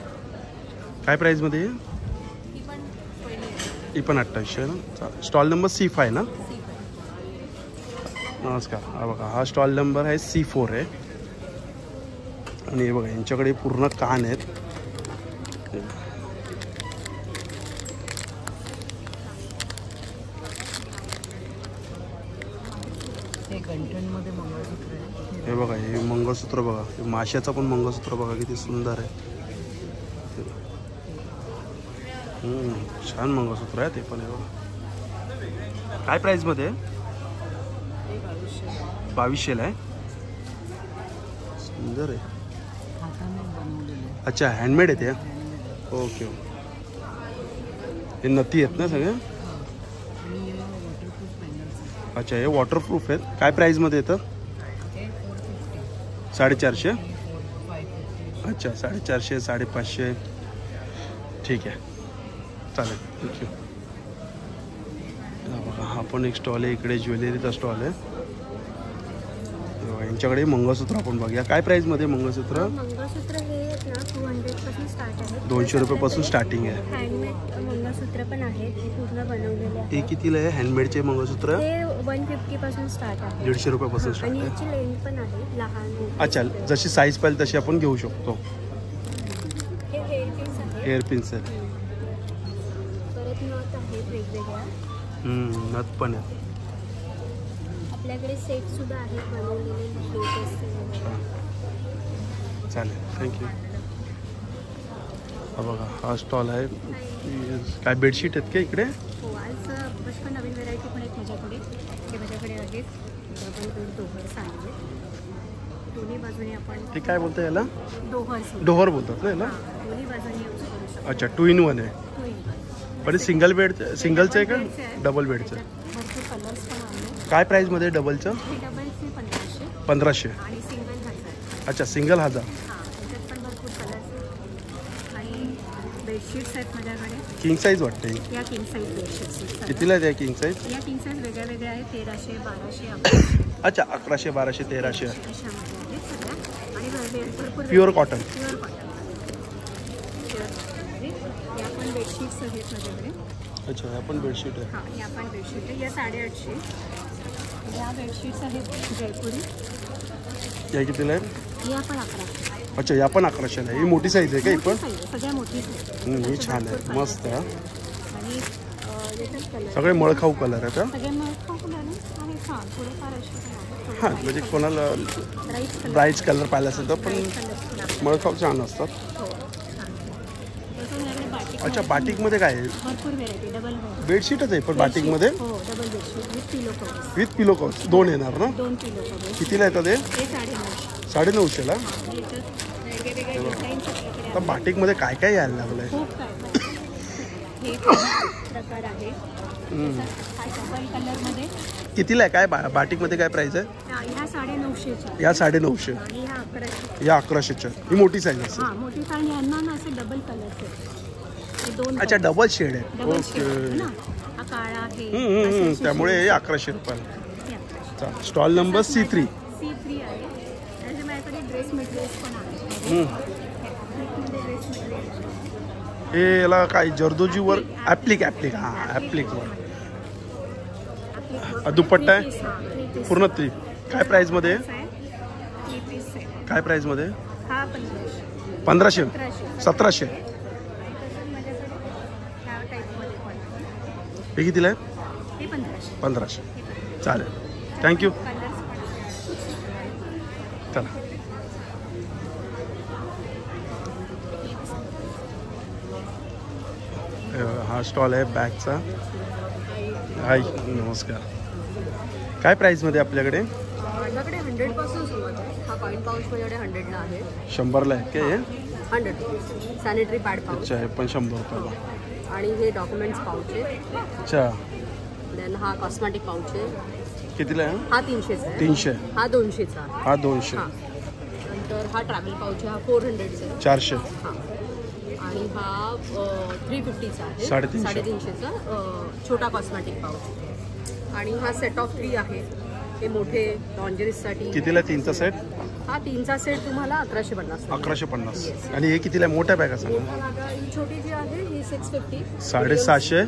काय प्राईजमध्ये आहे? ही पण 2800 ना. स्टॉल नंबर C5 ना. नमस्कार. हा बघा, हा स्टॉल नंबर आहे C4 आहे. आणि हे बघा, यांच्याकडे पूर्ण कान आहेत. हे बघा, हे मंगळसूत्र बघा, हे माशाचं पण मंगळसूत्र बघा, किती सुंदर आहे. छान मंगळसूत्र आहे ते पण. हे बघा, काय प्राईजमध्ये आहे? 2200ला आहे. सुंदर आहे. अच्छा, हँडमेड आहे ते. ओके. हे नथी आहेत ना सगळे? अच्छा, हे वॉटरप्रूफ आहेत. काय प्राईजमध्ये येतं? 450. अच्छा, 450, 550. ठीक आहे, चालेल, थँक्यू. बघा, हा पण एक स्टॉल आहे. इकडे ज्वेलरीचा स्टॉल आहे. यांच्याकडे मंगळसूत्र आपण बघूया. काय प्राईजमध्ये मंगळसूत्र? मंगळसूत्र हे आहेत ना 200 पासून स्टार्ट आहे. 200 रुपयापासून स्टार्टिंग आहे. हँडमेड मंगळसूत्र पण आहेत, हे पूर्ण बनवलेले आहेत. हे कितीला आहे हँडमेडचे मंगळसूत्र? हे 150 पासून स्टार्ट आहे. 150 रुपयापासून स्टार्ट आणि आहे. याची लेंथ पण आहे, लहान. अच्छा, जशी साईज पाहिजे तशी आपण घेऊ शकतो. हे हेअर पिन्स आहेत. हेअर पिन्स आहेत. परत नथ आहेत वेगवेगळ्या. नथ पण आहे. आपल्याकडे सेट सुद्धा आहेत बनवलेले लोटस. चालेल, थँक्यू. हा बघा, हा स्टॉल आहे. काय बेडशीट आहेत का इकडे? हो, आज पुष्कळ नवीन व्हेरायटी पण आहेत माझ्याकडे. हे माझ्याकडे आहेत. आपण दोहर सांगले. दोन्ही बाजूने आपण ते काय बोलतं याला? डोहर बोलतात ना याला? दोन्ही बाजूने यूज करू शकतो. अच्छा, 2 in 1 आहे. पण सिंगल बेड, सिंगलचं आहे का डबल बेडचं? भरपूर कलर्स पण आहे. काय प्राईजमध्ये डबलचं? हे डबलचे 1500 1500. आणि सिंगल 1000. अच्छा, सिंगल 1000. हां, त्याच्यात पण भरपूर कलर्स आहेत. आणि बेडशीट्स आहेत माझ्याकडे. किंग साईज वाटते. या किंग साईज बेडशीट्स कितीला आहे त्या किंग साईज? या किंग साईज वेगळ्या वेगळ्या आहेत. 1300, 1200, 1100. अच्छा, 1100, 1200, 1300. अशामध्ये आहेत सगळ्या. आणि भरपूर प्युअर कॉटन. Pure cotton. या पण बेडशीट्स आहेत माझ्याकडे. अच्छा, ह्या पण बेडशीट आहे. हां, या पण बेडशीट आहे. या 850. या बेडशीट्स आहेत जयपुरी. या कितीला आहे? या पण 1100. अच्छा, या पण 1100ला आहे. ही मोठी साईज आहे का? ही पण सगळ्या मोठी ही छान आहे, मस्त आहे. आणि याच्यात कलर सगळे मळखाऊ कलर आहेत. सगळे मळखाऊ कलर आणि हां, थोडेफार असे पण आहेत. हां, म्हणजे कोणाला ब्राईट कलर पाहिजे असेल तर पण मळखाऊ छान असतात. हो, अच्छा, बाटिकमध्ये काय आहे? भरपूर व्हेरायटी. डबल बेडशीटच आहे पण बाटिकमध्ये? हो, double bedsheet with pillow covers. With pillow covers 2 येणार ना? 2 पिलो कव्हर्स. कितीला येतात हे? हे 950. 950ला. वेगवेगळे डिझाईन्स आपल्याकडे आता बाटिकमध्ये काय काय यायला लागलंय? खूप काय हे प्रकार आहे. हा डबल कलरमध्ये कितीला आहे? काय बाटिकमध्ये काय प्राइस आहे? ह्या 950च्या. या 950. आणि ह्या 1100. या 1100च्या. ही मोठी साईज असेल. हां मोठी आणि यांना ना असे डबल कलर्स आहेत. हे 2 अच्छा डबल शेड आहे. Double shade okay. ना. हा काळा आहे. त्यामुळे हे 1100 रुपयाला. Stall number C3. C3 आहे. त्याच्या माझ्याकडे ड्रेस मटेरियल्स पण आहे. ड्रेस मटेरियल हे याला काय जर्दोजीवर ॲप्लिक हां ॲप्लिकवर. दुपट्टा आहे पूर्ण ती. काय प्राईजमध्ये काय प्राईजमध्ये? हा 1500 1700. हे कितीला आहे? 1500. चालेल थँक्यू. चला हा स्टॉल आहे बॅगचा. हाय नमस्कार. काय प्राईजमध्ये आपल्याकडे? माझ्याकडे 100 पासून सुरुवात आहे. हा कॉईन पाऊच माझ्याकडे 100ला आहे. 100ला आहे काय हे? 100 सॅनिटरी पॅड पाऊच. अच्छा हे पण 100 रुपयाला. आणि हे डॉक्युमेंट्स पाऊच आहे. अच्छा देन हा कॉस्मेटिक पाऊच आहे. कितीला आहे? हा 300चा आहे. 300. हा 200चा आहे. हा 200. हां नंतर हा ट्रॅव्हल पाऊच आहे. हा 400चा आहे. 400. हां आणि हा 350चा आहे. 350चा छोटा कॉस्मेटिक पाऊच. आणि हा सेट ऑफ 3 आहे. हे मोठे लॉन्जरीजसाठी. कितीला 3चा सेट? हा 3चा सेट तुम्हाला 1150. 1150. आणि हे कितीला मोठ्या बॅगा सांगा? ही छोटी जी आहे ही 650. 750.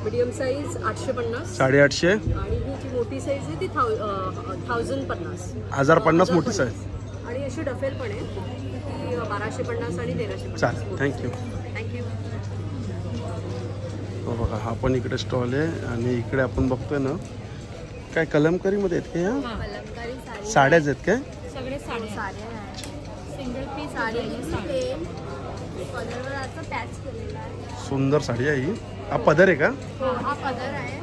Medium size 850. 850. आणि ही जी मोठी साईज आहे ती 1050. 1050 मोठी साईज. आणि अशी डफेल पण आहे ती 1250 आणि 1350. चालेल थँक्यू. थँक्यू. हो बघा हा पण इकडे स्टॉल आहे. आणि इकडे आपण बघतोय ना काय कलमकारीमध्ये आहेत का ह्या? साड्याच आहेत काय? सगळे साड्या सिंगल पीस साडी पदरवर पॅच केलेला आहे. सुंदर साडी आहे ही. हा पदर आहे का? हा पदर आहे.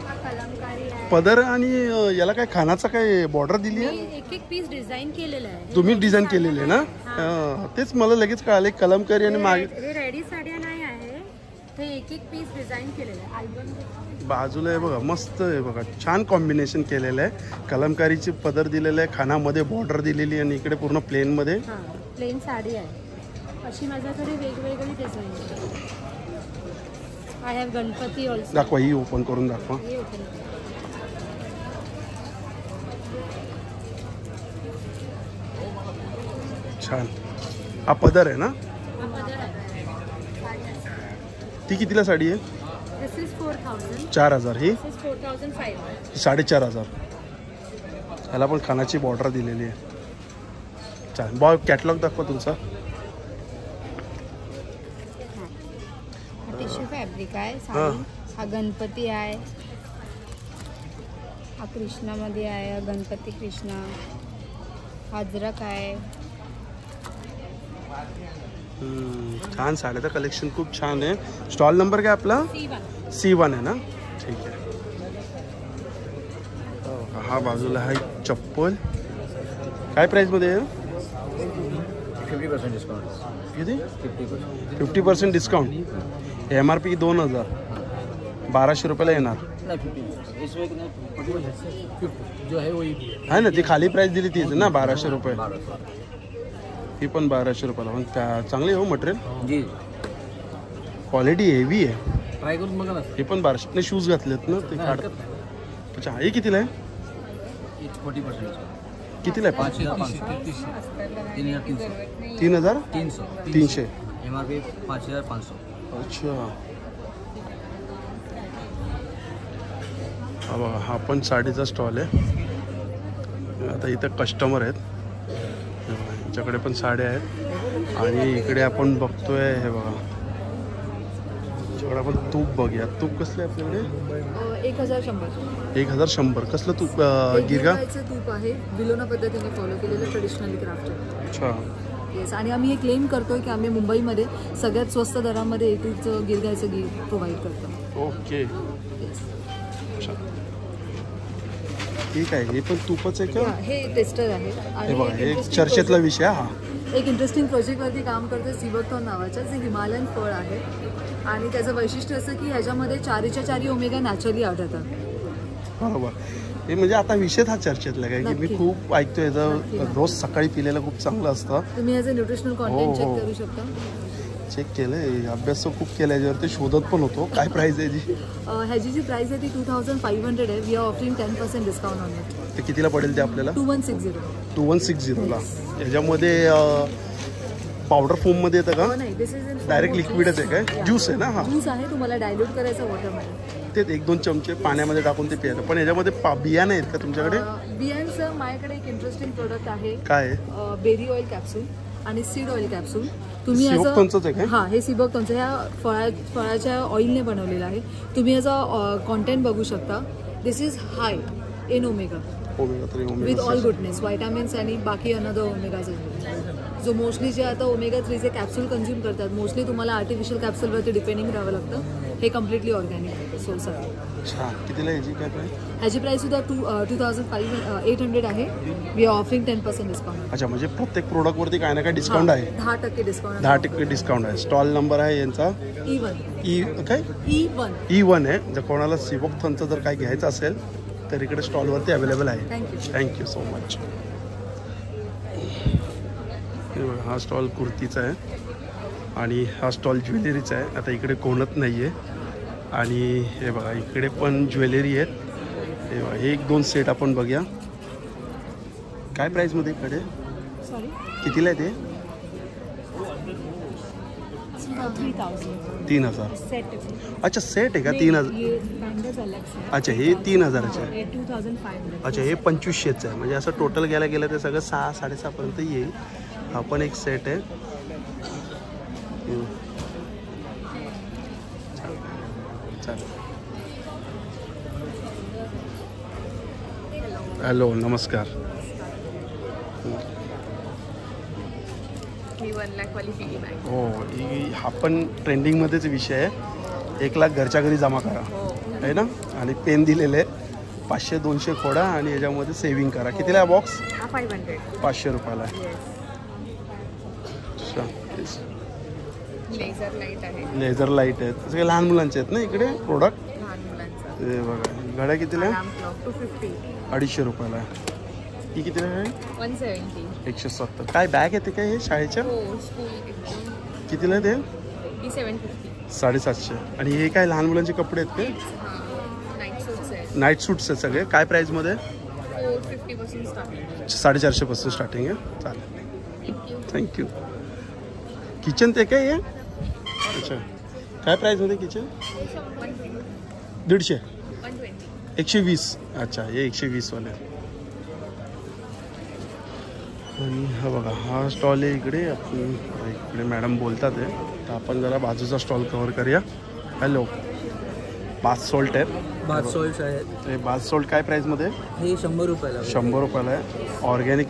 हा कलमकारी आहे. पदर आणि याला काय खानाचा काय बॉर्डर दिली आहे? एक एक पीस डिझाईन केलेलं आहे. तुम्ही डिझाईन केलेले आहे ना? तेच मला लगेच कळाले कलमकारी आणि मागे. हे रेडी साड्या नाही आहे. हे एक एक पीस डिझाईन केलेलं आहे. अल्बम बाजूला आहे बघा मस्त आहे बघा. छान कॉम्बिनेशन केलेलं आहे. कलमकारीची पदर दिलेलं आहे. खानामध्ये बॉर्डर दिलेली आहे आणि इकडे पूर्ण प्लेनमध्ये प्लेन साडी आहे. अशी माझ्याकडे वेगवेगळी डिझाईन आहे. I have Ganpati also. दाखवा ही ओपन करून दाखवा. छान. हा पदर आहे ना? ती कितीला साडी आहे? दिस इज 4000. 4000. ही 4500. 4500. ह्याला पण खानाची बॉर्डर दिलेली आहे. चालेल बॉ कॅटलॉग दाखवा तुमचा. टिश्यू फॅब्रिक आहे साडी. हा गणपती आहे. हा कृष्णामध्ये आहे. गणपती कृष्णा. अजरक आहे. छान साड्याचं कलेक्शन खूप छान आहे. स्टॉल नंबर काय आपला? C1 आहे ना? ठीक आहे. हा बाजूला आहे चप्पल. काय प्राईजमध्ये आहे? 50% डिस्काउंट. किती? 50% डिस्काउंट. MRP 2000. 1200 रुपयाला येणार आहे ना? ती खाली प्राईस दिली तीच ना 1200 रुपये. ही पण 1200 रुपयाला. पण चांगली हो मटेरियल. जी क्वालिटी हेवी आहे. ट्राय करून बघा ना. हे पण 1200 शूज घातलेत ना ते काढ. अच्छा हे कितीला आहे? 40%. कितीला आहे? 3300. MRP 5500. अच्छा हा बघा हा पण साडीचा स्टॉल आहे. आता इथं कस्टमर आहेत. यांच्याकडे पण साड्या आहेत. आणि इकडे आपण बघतोय हे बघा याच्याकडे आपण तूप बघूया. तूप कसले आपल्याकडे? 1100. 1100. कसलं तूप? गिरगा तूप आहे. बिलोना पद्धतीने फॉलो केलेलं ट्रेडिशनली क्राफ्ट आहे. अच्छा येस. आणि आम्ही हे क्लेम करतोय की आम्ही मुंबईमध्ये सगळ्यात स्वस्त दरामध्ये एकच गिरगायचं घी प्रोव्हाइड करतो. ओके ठीक आहे. हे पण तूपच आहे का? हे टेस्टर आहे. हे बघा हे चर्चेतला विषय. हा एक इंटरेस्टिंग प्रोजेक्टवरती काम करते सिबकथॉर्न नावाच्या. जे हिमालयन फळ आहे आणि त्याचं वैशिष्ट्य असं की ह्याच्यामध्ये 4च्या 4 ओमेगा नॅचरली आढळतात. बरोबर. हे म्हणजे आता विषय हा चर्चेतला काय की मी खूप ऐकतोय याचं, रोज सकाळी पिलेलं खूप चांगलं असतं. तुम्ही as a nutritional content check करू शकता. चेक केलंय, अभ्यास तर खूप केला याच्यावरती, शोधत पण होतो. काय प्राइस आहे जी? ह्याची जी प्राइस आहे ती 2500 आहे. We are offering 10% discount on it. ते कितीला पडेल ते आपल्याला? 2160 ला. याच्यामध्ये पावडर फॉर्म मध्ये येतं का? नाही, दिस इज डायरेक्ट लिक्विडच आहे काय? ज्यूस आहे ना? हा, ज्यूस आहे. तुम्हाला डायल्यूट करायचं वॉटरमध्ये. ते 1-2 चमचे पाण्यामध्ये टाकून ते प्यायचं. पण याच्यामध्ये बिया नाहीत का तुमच्याकडे? बियांचं माझ्याकडे एक इंटरेस्टिंग प्रोडक्ट आहे. काय? बेरी ऑइल कॅप्सूल आणि सीड ऑइल कॅप्सूल. तुम्ही हां, हे सिबोक्टोनचं ह्या फळाच्या ऑइलने बनवलेलं आहे. तुम्ही याचा कॉन्टेंट बघू शकता. This is high in omega with all goodness, vitamins आणि बाकी अनदर ओमेगाज. जो मोस्टली जे आता ओमेगा 3चे कॅप्सूल कंझ्युम करतात, मोस्टली तुम्हाला आर्टिफिशियल कॅप्सूलवरती डिपेंडिंग राहावं लागतं. हे कम्प्लिटली ऑर्गॅनिक सोर्स आहे. कितीला याची काय प्राइस? ह्याची प्राइस सुद्धा 2800 आहे. We are offering 10% discount. अच्छा, म्हणजे प्रत्येक प्रोडक्ट वरती काय ना काय डिस्काउंट आहे? 10% डिस्काउंट. 10% डिस्काउंट आहे. स्टॉल नंबर आहे यांचा E1 आहे. जर कोणाला सिबोक्टोनचं जर काय घ्यायचं असेल तर इकडे स्टॉलवरती अवेलेबल आहे. Thank you so much. हा स्टॉल कुर्तीचा आहे आणि हा स्टॉल ज्वेलरीचा आहे. आता इकडे कोणच नाही आहे. आणि हे बघा इकडे पण ज्वेलरी आहेत. हे बघा, हे 1-2 सेट आपण बघूया. काय प्राईसमध्ये इकडे? कितीला आहे ते? 3000. अच्छा, सेट आहे का? 3000. अच्छा, हे 3000चे आहे. अच्छा, हे 2500चं आहे. म्हणजे असं टोटल गेलं ते सगळं 6-6.5 पर्यंत येईल. हा पण एक सेट आहे. हॅलो, नमस्कार. हो, हा पण ट्रेंडिंगमध्येच विषय आहे. 1 लाख घरच्या घरी जमा करा आहे ना. आणि पेन दिलेले 500-200 खोडा आणि याच्यामध्ये सेव्हिंग करा. कितीला आहे बॉक्स? 500 रुपयाला आहे. लेझर लाईट आहेत. सगळे लहान मुलांचे आहेत ना इकडे प्रोडक्ट. हे बघा, गाड्या कितीला आहे? 250 रुपयाला आहे. ही कितीला आहे? 170. काय बॅग येते काय हे शाळेच्या? कितीला आहे ते? 750. आणि हे काय लहान मुलांचे कपडे आहेत ते? नाईट सूट्स आहेत सगळे. काय प्राईसमध्ये? 450 स्टार्टिंग आहे. चालेल, थँक्यू. किचन ते काय आहे? अच्छा, काय प्राईसमध्ये किचन? 150. 120. अच्छा, हे 120 वाले. आणि हा बघा, हा स्टॉल आहे इकडे. आपण इकडे मॅडम बोलतात आहे, तर आपण जरा बाजूचा स्टॉल कव्हर करूया. हॅलो, बाथ सॉल्ट आहेत. बाथ सॉल्ट आहेत. ते बाथ सॉल्ट काय प्राईसमध्ये? हे 100 रुपयाला. 100 रुपयाला आहे. ऑर्गॅनिक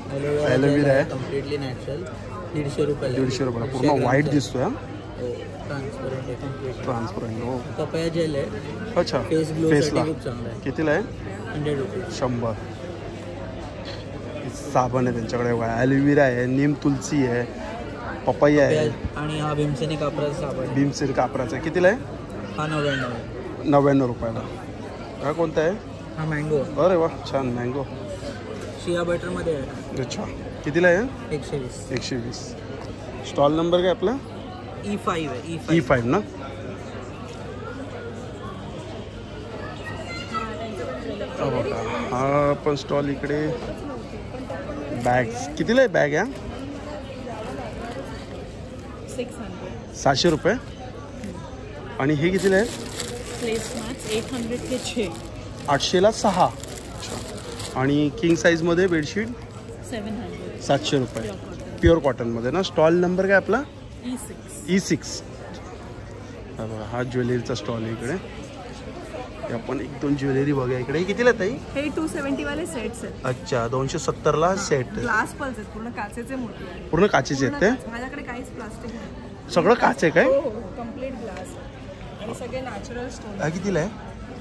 ॲलोवेरा आहे. Completely natural. 150 रुपयाला. 150 रुपयाला. पूर्ण व्हाईट दिसतोय. ट्रान्सपरंट आहे. ट्रान्सपरंट. हो, पपया जेल आहे. अच्छा, फेसला कितीला आहे? 100 रुपये. 100. साबण आहे त्यांच्याकडे. ॲलोवेरा आहे, नीम तुलसी आहे, पपया आहे. आणि हा भीमसेनी कापराचा साबण. भीमसेनी कापराचा कितीला आहे? हा 99 रुपयाला. हा कोणता आहे? हा मँगो. अरे वा, छान मँगो. शिया बटरमध्ये आहे. अच्छा, कितीला आहे? 120. 120. स्टॉल नंबर काय आपला? E5 आहे. E5 ना. हा पण स्टॉल इकडे. बॅग्स कितीला आहे? बॅग या 700 रुपये. आणि हे कितीला आहे? 800ला 6. आणि किंग साईजमध्ये बेडशीट 700 रुपये. प्युअर कॉटनमध्ये ना. स्टॉल नंबर काय आपला? E6. हा ज्वेलरीचा स्टॉल आहे इकडे. आपण 1-2 ज्वेलरी बघा इकडे. कितीला ताई? हे 270 वाले सेट्स आहेत. अच्छा, 270ला सेट. ग्लास पल्स आहेत, पूर्ण काचेचे मोठे. पूर्ण काचेचे आहेत ते? माझ्याकडे काहीच प्लास्टिक नाही. सगळं काच आहे काय? हो, कम्प्लीट ग्लास आणि सगळे नॅचरल स्टोन. हा कितीला आहे?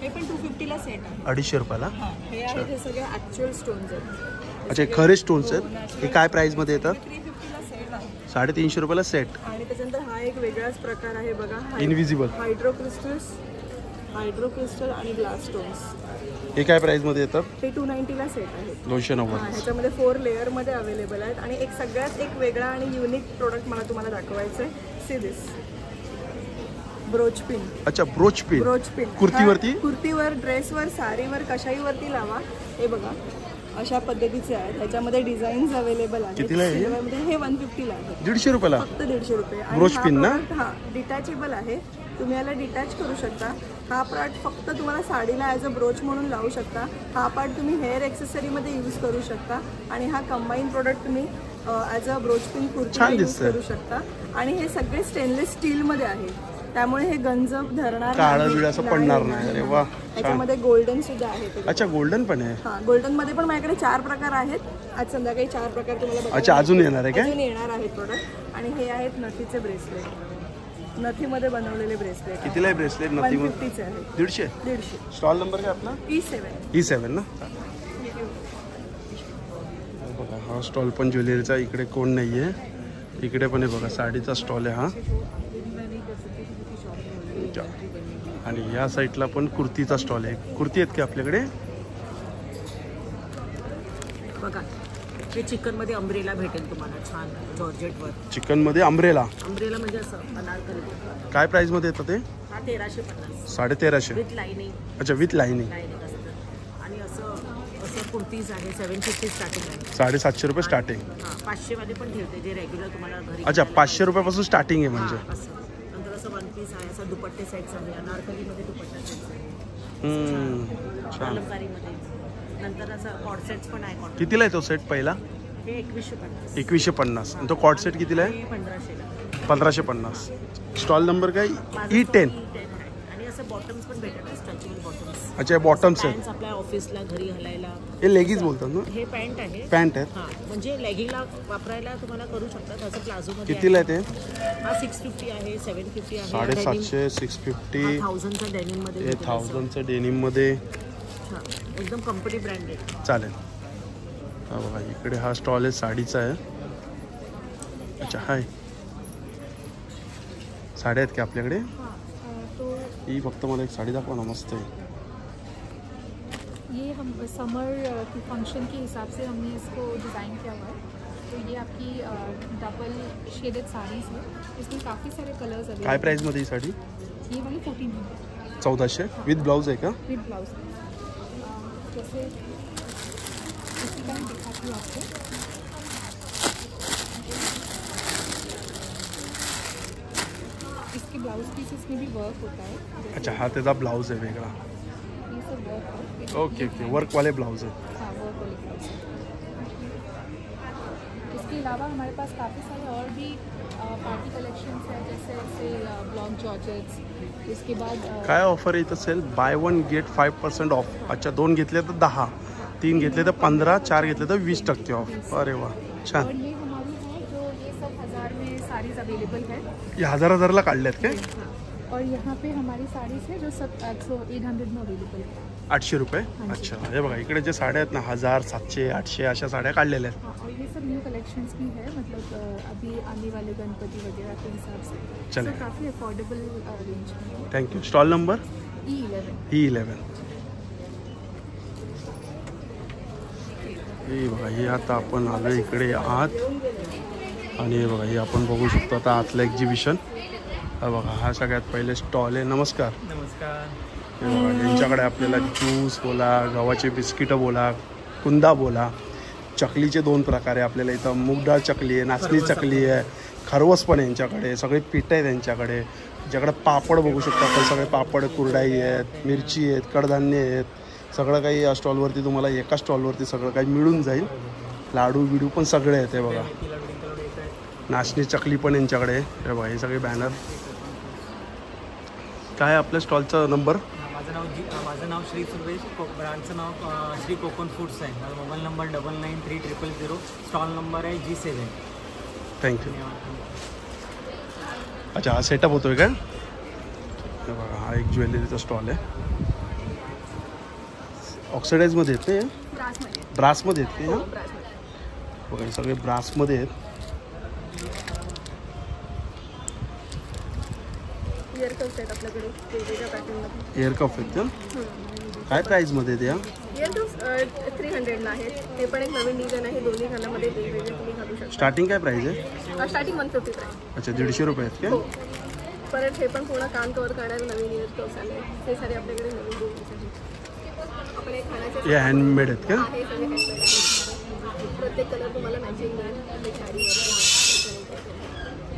हे पण 250ला सेट आहे. 250 रुपयाला. हे आहेत, हे सगळे ॲक्च्युअल स्टोन्स आहेत. अच्छा, खरे स्टोन्स आहेत. हे काय प्राइसमध्ये येतात? 350ला सेट आहे. 350 रुपयाला सेट. आणि त्याच्यानंतर हा एक वेगळाच प्रकार आहे बघा, इनविजिबल हायड्रोक्रिस्टल्स. हायड्रो क्रिस्टल आणि ग्लास स्टोन्स. हे काय प्राईसमध्ये येतात? हे 290ला सेट आहेत. 290. ह्याच्यामध्ये 4 लेअरमध्ये अवेलेबल आहेत. आणि एक सगळ्यात एक वेगळा आणि युनिक प्रोडक्ट मला तुम्हाला दाखवायचं आहे. See this broach pin. अच्छा, ब्रोच पिन. ब्रोच पिन कुर्तीवरती, कुर्तीवर, ड्रेसवर, साडीवर, कशाहीवरती लावा. हे बघा अशा पद्धतीचे आहेत. ह्याच्यामध्ये डिझाईन्स अवेलेबल आहेत. कितीला आहे? हे 150ला आहे. 150 रुपयाला फक्त 150 रुपये. ब्रोच पिन ना? हा डिटॅचेबल आहे. तुम्ही याला डिटॅच करू शकता. हा पार्ट फक्त तुम्हाला साडीला ॲज अ ब्रोच म्हणून लावू शकता. हा पार्ट तुम्ही हेअर ॲक्सेसरीमध्ये यूज करू शकता. आणि हा कंबाईन प्रोडक्ट तुम्ही ॲज अ ब्रोच पिन कुर्तीला यूज करू शकता. आणि हे सगळे स्टेनलेस स्टीलमध्ये आहे, त्यामुळे हे गंज धरणार, काळं बिळ असं पडणार नाही. अरे वा. त्याच्यामध्ये गोल्डन सुद्धा आहे. अच्छा, गोल्डन पण आहे. हा, गोल्डन मध्ये पण माझ्याकडे 4 प्रकार आहेत. आज संध्याकाळी 4 प्रकार तुम्हाला. अच्छा, अजून येणार आहे काय? अजून येणार आहेत प्रोडक्ट. आणि हे आहेत नथीचे ब्रेसलेट, नथीमध्ये बनवलेले ब्रेसलेट. कितीला आहे ब्रेसलेट? नथी 150 आहे. 150. स्टॉल नंबर काय आपला? E7 ना. बघा हा स्टॉल पण ज्वेलरीचा. इकडे कोण नाही आहे. इकडे पण आहे बघा, साडीचा स्टॉल आहे हा. आणि या साईडला पण कुर्तीचा स्टॉल आहे. कुर्ती आहेत की आपल्याकडे? बघा हे चिकन मध्ये अम्ब्रेला भेटेल तुम्हाला, छान जॉर्जेटवर. चिकन मध्ये अम्ब्रेला. अम्ब्रेला म्हणजे असं अनारकली. काय प्राइस मध्ये येतं ते? हा 1350. 1350 विथ लाईनिंग. अच्छा, विथ लाईनिंग. आणि असं कुर्तीज आहे 750 स्टार्टिंग आहे. 750 रुपये स्टार्टिंग. 500 मध्ये पण ठेवते जे रेग्युलर तुम्हाला घरी. अच्छा, 500 रुपयापासून स्टार्टिंग आहे म्हणजे. नंतर असं वन पीस आहे, असं दुपट्टे सेट्स आहे, अनारकलीमध्ये दुपट्टा सेट्स आहे. छान. अलंकारीमध्ये. नंतर असं कॉर्ड सेट्स पण आहे. कितीला आहे तो सेट पहिला? हे 2150. 2150. आणि तो कॉर्ड सेट कितीला आहे? 1500ला. 1550. स्टॉल नंबर काय? E10. आणि असं बॉटम्स पण भेटतात, स्ट्रेचेबल बॉटम्स. अच्छा, बॉटम्स आहेत. आपल्या ऑफिसला घरी घालायला. हे लेगिंग्स बोलतात ना? हे पॅन्ट आहे. पॅन्ट आहेत. हां, म्हणजे लेगिंगला वापरायला तुम्हाला करू शकता. तसं प्लाझोमध्ये. कितीला आहे ते? हा 650 आहे, 750 आहे. 750, 650. 1000चा डेनिममध्ये. हे 1000चं डेनिममध्ये. एकदम कंपनी ब्रँड आहे. चालेल. हा बघा इकडे हा स्टॉल आहे, साडीचा आहे. अच्छा, हाय. साड्या आहेत की आपल्याकडे? ही फक्त मला एक साड़ी दाखवा ना, मस्त है। ये हम समर की फंक्शन के हिसाब से हमने इसको डिज़ाइन किया हुआ है। तो ये आपकी डबल शेडेड साड़ीज़ है, इसमें काफ़ी सारे कलर्स अवेलेबल। काय प्राइस मध्ये ही साड़ी? ये वाली 1400। 1400 विद ब्लाउज है का? विद ब्लाउज। जैसे इसी का मैं दिखाती हूँ आपको। इसके ब्लाउज पीसेस में भी वर्क होता है। अच्छा, हा त्याचा ब्लाउज आहे वेगळा। ये सब वर्क है। ओके ओके, वर्क वाले ब्लाउज है। हाँ, वर्क वाले ब्लाउज। इसके अलावा हमारे पास काफ़ी सारे और भी पार्टी कलेक्शंस हैं, जैसे ब्लॉक जॉर्जेट्स। इसके बाद काय ऑफर आहे इथं? Sale buy 1 get 5% off. अच्छा, 2 घेतले तर 10, 3 घेतले तर 15, 4 घेतले तर 20% ऑफ। अरे वाह, छान। और ये हमारी है जो ये सब 1000 में साड़ीज़ अवेलेबल है। ये 1000 काढलेत काय? और यहाँ पे हमारी साड़ीज़ है जो सब 800 में अवेलेबल है। 800 रुपये। अच्छा, हे बघा इकडे जे साड्या आहेत ना 1000, 700, 800 अशा साड्या काढलेल्या आहेत। हाँ, और ये सब न्यू कलेक्शंस भी है, मतलब अभी आने वाले गणपति वगैरह के हिसाब से। चले, तो काफ़ी अफोर्डेबल रेंज में। Thank you. Stall number E11। हे बघा, हे आता आपण आलो इकडे आत, आणि हे बघा हे आपण बघू शकतो आता आतलं एक्झिबिशन। हा बघा, हा सगळ्यात पहिले स्टॉल आहे। नमस्कार। नमस्कार। हे बघा, यांच्याकडे आपल्याला ज्यूस बोला, गव्हाचे बिस्किटं बोला, कुंदा बोला, चकलीचे 2 प्रकार आहे आपल्याला इथं। मूग डाळ चकली आहे, नाचणी चकली आहे, खरवस पण आहे यांच्याकडे, सगळे पीठ आहेत यांच्याकडे। ज्याकडे पापड बघू शकतो आपण, सगळे पापड, कुरडाई आहेत, मिरची आहेत, कडधान्य आहेत, सगळं काही या स्टॉलवरती तुम्हाला एका स्टॉलवरती सगळं काही मिळून जाईल। लाडू बिडू पण सगळे आहेत। हे बघा, नाचणी चकली पण यांच्याकडे। हे बघा, हे सगळे बॅनर। काय आपल्या स्टॉलचा नंबर? माझं नाव श्री सुरेश, ब्रँडचं नाव श्री कोकण फूड्स आहे। माझा मोबाईल नंबर 993000। स्टॉल नंबर आहे G7। थँक्यू। अच्छा, हा सेटअप होतोय का? हे बघा, हा एक ज्वेलरीचा स्टॉल आहे। ऑक्सिडाईजमध्ये येते, ब्रासमध्ये येते। बघा, हे सगळे ब्रासमध्ये आहेत। इयर कप्स आहेत आपल्याकडे वेगवेगळ्या पॅटर्नमध्ये. एअर कप आहेत का? काय प्राईजमध्ये त्या? इयर कप्स 300ला आहेत. ते पण एक नवीन डिझाईन आहे. दोन्ही घालामध्ये वेगवेगळे तुम्ही घालू शकता. स्टार्टिंग काय प्राईज आहे? Starting 150 price. अच्छा, 150 रुपये आहेत का? हो. परत हे पण पूर्ण कान कवर करणारे नवीन इयर कप्स आले. हे सारे आपल्याकडे नवीन डिझाईन्स आहेत. आपण एक खाण्याचे हे हँडमेड आहेत का? हे सगळे हँडमेड आहेत. प्रत्येक कलर तुम्हाला मॅचिंग मिळेल. हे साडी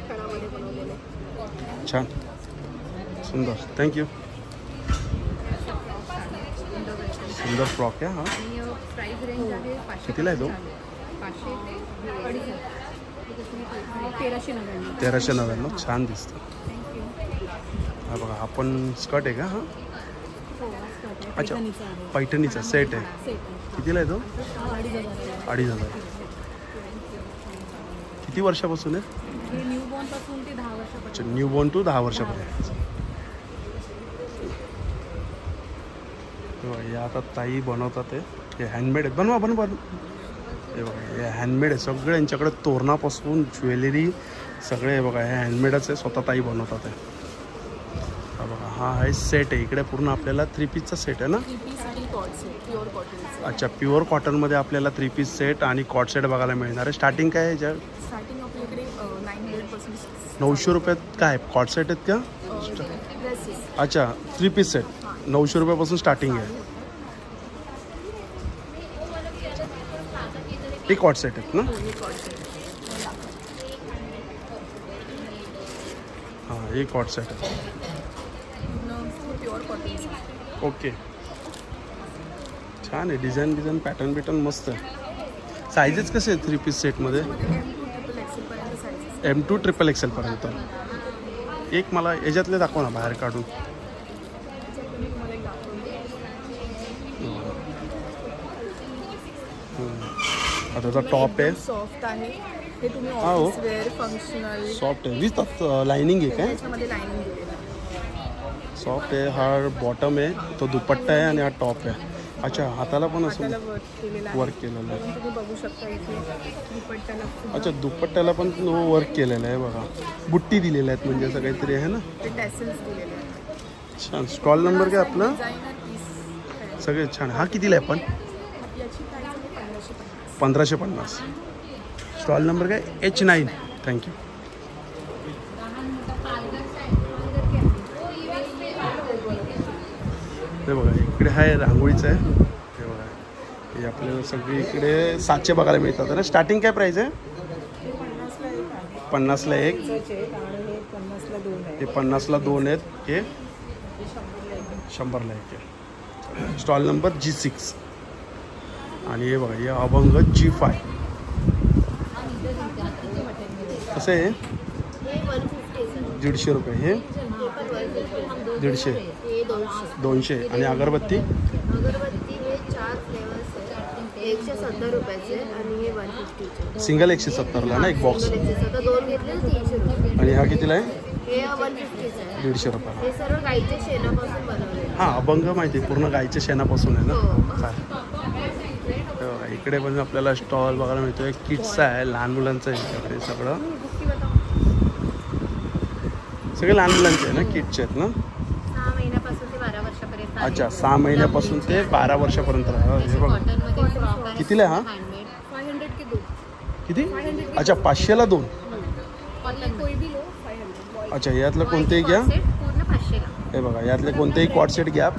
खणामध्ये बनवलेले. छान, सुंदर, थँक्यू. सुंदर फ्रॉक आहे हा. प्राइस रेंज आहे 500. कितीला आहे तो? 500 ते 1399. छान दिसतं. हा बघा, हा पण स्कर्ट आहे का? हा अच्छा, पैठणीचा सेट आहे. कितीला आहे तो? 2500. किती वर्षापासून आहे? न्यूबॉर्न पासून ते 10 वर्षापर्यंत. अच्छा, न्यूबॉर्न टू 10 वर्षापर्यंत. हे आता ताई बनवतात हे हँडमेड आहेत. बनवा. हे बघा, हे हँडमेड आहे सगळे. यांच्याकडे तोरणापासून ज्वेलरी सगळे हे बघा, हे हँडमेडच आहे. स्वतः ताई बनवतात हे. हा बघा, हा आहे सेट आहे. इकडे पूर्ण आपल्याला 3 पीसचा सेट आहे ना? अच्छा, प्युअर कॉटनमध्ये आपल्याला 3 पीस सेट आणि कॉट सेट बघायला मिळणार आहे. स्टार्टिंग काय आहे याच्या? स्टार्टिंग आपल्याकडे 900 रुपयात काय कॉट सेट आहेत का? अच्छा, 3 पीस सेट 900 रुपयापासून स्टार्टिंग आहे. हे कॉट सेट आहेत ना? हां, हे कॉट सेट आहे. ओके, छान आहे. डिझाईन पॅटर्न मस्त आहे. सायझेस कसे आहेत 3 पीस सेटमध्ये? M2 XXL पर्यंत. एक मला याच्यातले दाखवा ना, बाहेर काढून. आता त्याचा टॉप आहे. सॉफ्ट आहे. हे तुम्ही हा हो, ऑफिस वेअर फंक्शनल. सॉफ्ट आहे विथ लाइनिंग आहे काय? त्याच्यामध्ये लाइनिंग दिलेलं आहे. सॉफ्ट आहे. हा बॉटम आहे, तो दुपट्टा आहे आणि हा टॉप आहे. अच्छा, हाताला पण असं वर्क केलेलं आहे. तुम्ही बघू शकता इथे दुपट्ट्याला. अच्छा, दुपट्ट्याला पण वर्क केलेलं आहे बघा. बुट्टी दिलेल्या आहेत म्हणजे असं काहीतरी आहे ना? ते टॅसल्स दिलेले आहेत. छान. स्टॉल नंबर काय आपला? सगळे छान. हा कितीला आहे पण? याची प्राइस आहे 1550. स्टॉल नंबर काय? H9. थँक्यू. हे बघा, इकडे आहे रांगोळीचं आहे. हे बघा, हे आपल्याला सगळी इकडे 700 बघायला मिळतात ना? स्टार्टिंग काय प्राईस आहे? 50ला एक. हे 50ला 2 आहेत. हे 100ला एक आहे. Stall number G6. आणि हे बघा, हे अभंग G5. कसं आहे? 150 रुपये. हे 150. 200. आणि अगरबत्ती? अगरबत्ती हे 4 फ्लेवर्स आहेत. 170 रुपयाचे आणि हे 150चे. सिंगल 170ला ना एक बॉक्स. आता 2 घेतले 300 रुपये. आणि हा कितीला आहे? हे 150चे आहे. 150 रुपये. हे सर्व गाईच्या शेणापासून बनवले. हां, अभंग माहिती आहे, पूर्ण गाईच्या शेणापासून आहे ना? चालेल. इकडे पण आपल्याला स्टॉल बघायला मिळतोय. किड्सचा आहे, लहान मुलांचं आहे इकडे सगळं. सगळे लहान मुलांचे आहे ना? किड्सचे आहेत ना? 6 महिन्यापासून ते 12 वर्षापर्यंत. अच्छा, 6 महिन्यापासून ते 12 वर्षापर्यंत. हे बघा, कितीला आहे हा? 500 के 2. किती? अच्छा, 500ला 2. कोई भी लो 500. अच्छा, यातलं कोणतेही घ्या. पूर्ण 500ला. हे बघा, यातले कोणतेही कॉट सेट घ्या.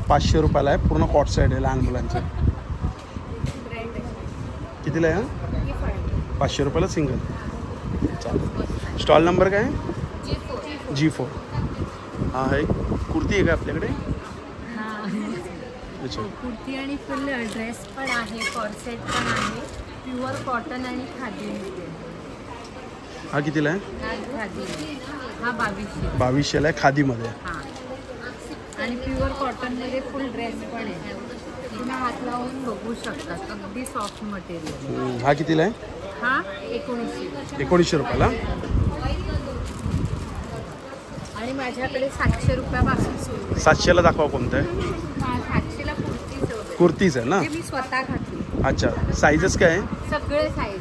500 रुपयाला आहे. पूर्ण कॉट सेट आहे लहान मुलांचे. कितीला आहे? 500 रुपयाला सिंगल. चालेल. स्टॉल नंबर काय आहे? G4. हा आहे. कुर्ती आहे का आपल्याकडे? अच्छा, कुर्ती आणि फुल ड्रेस पण आहे, कॉर्सेट पण आहे. प्युअर कॉटन आणि खादी. हा कितीला आहे? खादी. हा 2200. 2200ला आहे खादीमध्ये. हां, आणि प्युअर कॉटनमध्ये फुल ड्रेस पण आहे. तुम्ही हात लावून बघू शकता. अगदी सॉफ्ट मटेरियल. हा कितीला आहे? हा 1900. 1900 रुपयाला. आणि माझ्याकडे 700 रुपयापासून सुरू आहे. 700ला दाखवा कोणतं आहे? 700ला कुर्तीच आहे ना? मी स्वतः घातली. अच्छा, साईजेस काय आहे? सगळे साईज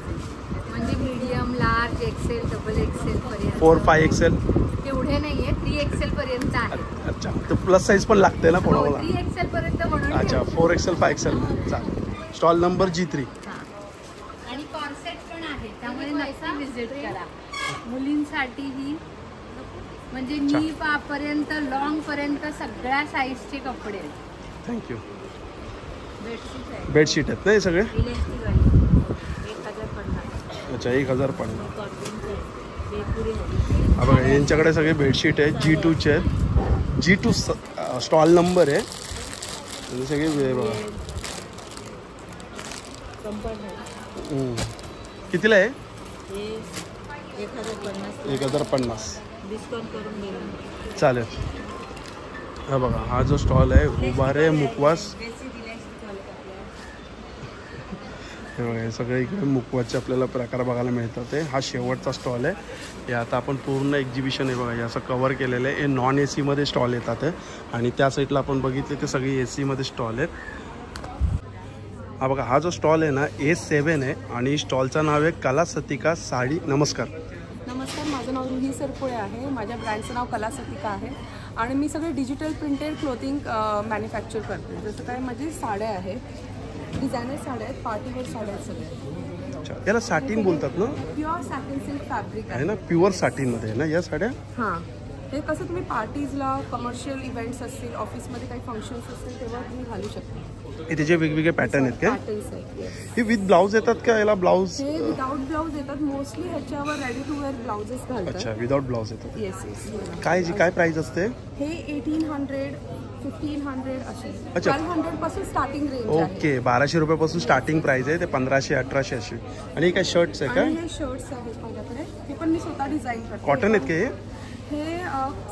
म्हणजे medium, large, XL, double XL पर्यंत. 4, 5 XL. तेवढे नाही आहेत. 3XL पर्यंत आहे. अच्छा, तर प्लस साईज पण लागते ना कोणाला? 3XL पर्यंत म्हणून. अच्छा, 4XL 5XL चालेल. Stall number G3. आणि कॉर्सेट पण आहे, त्यामुळे नक्की विजिट करा. मुलींसाठी ही म्हणजे नी पापर्यंत लॉंग पर्यंत सगळ्या साईजचे कपडे. थँक्यू. बेडशीट आहे. बेडशीट आहेत ना हे सगळे? 1050. अच्छा, 1050. हा बघा, यांच्याकडे सगळे बेडशीट आहे. G2चे आहेत. G2 स्टॉल नंबर आहे. सगळे बघा. कितीला आहे? 1050. डिस्काउंट करून देईल. चालेल. हा बघा, हा जो स्टॉल आहे उभारे मुखवास. हे बघा, हे सगळे इकडे मुखवासचे आपल्याला प्रकार बघायला मिळतात. ते हा शेवटचा स्टॉल आहे. हे आता आपण पूर्ण एक्झिबिशन आहे बघा हे असं कवर केलेलं आहे. हे नॉन AC मध्ये स्टॉल येतात आणि त्या साईडला आपण बघितले ते सगळे AC मध्ये स्टॉल आहेत. हा बघा, हा जो स्टॉल आहे ना A7 आहे आणि स्टॉलचं नाव आहे कला सतिका साडी. नमस्कार. नमस्कार, माझं नाव रुही सरपोळे आहे. माझ्या ब्रँडचं नाव कला सतिका आहे आणि मी सगळे डिजिटल प्रिंटेड क्लोथिंग मॅन्युफॅक्चर करते. जसं काय माझी साड्या आहेत, डिझायनर साड्या आहेत, पार्टीवेअर साड्या आहेत सगळ्या. अच्छा, याला सॅटिन बोलतात ना? प्युअर सॅटिन सिल्क फॅब्रिक आहे ना, प्युअर सॅटिनमध्ये आहे ना या साड्या? हां, हे कसं तुम्ही पार्टीजला, कमर्शियल इव्हेंट्स असतील, ऑफिसमध्ये काही फंक्शन्स असतील तेव्हा तुम्ही घालू शकता. हे त्याचे वेगवेगळे पॅटर्न आहेत का? पॅटर्न्स आहेत. हे विथ ब्लाऊज येतात का? याला ब्लाऊज? हे विदाउट ब्लाऊज येतात. मोस्टली ह्याच्यावर रेडी टू वेअर ब्लाउजेस घालतात. अच्छा, विदाउट ब्लाऊज येतात. येस. काय प्राइस असते? हे 1800, 1500 अशी. अच्छा. 1200 पासून स्टार्टिंग रेंज आहे. ओके, 1200 रुपयापासून स्टार्टिंग प्राइस आहे. ते 1500, 1800 अशी. आणि हे काय शर्ट्स आहे का? आणि हे शर्ट्स आहेत माझ्याकडे. हे पण मी स्वतः डिझाईन करते. कॉटन आहेत का हे? हे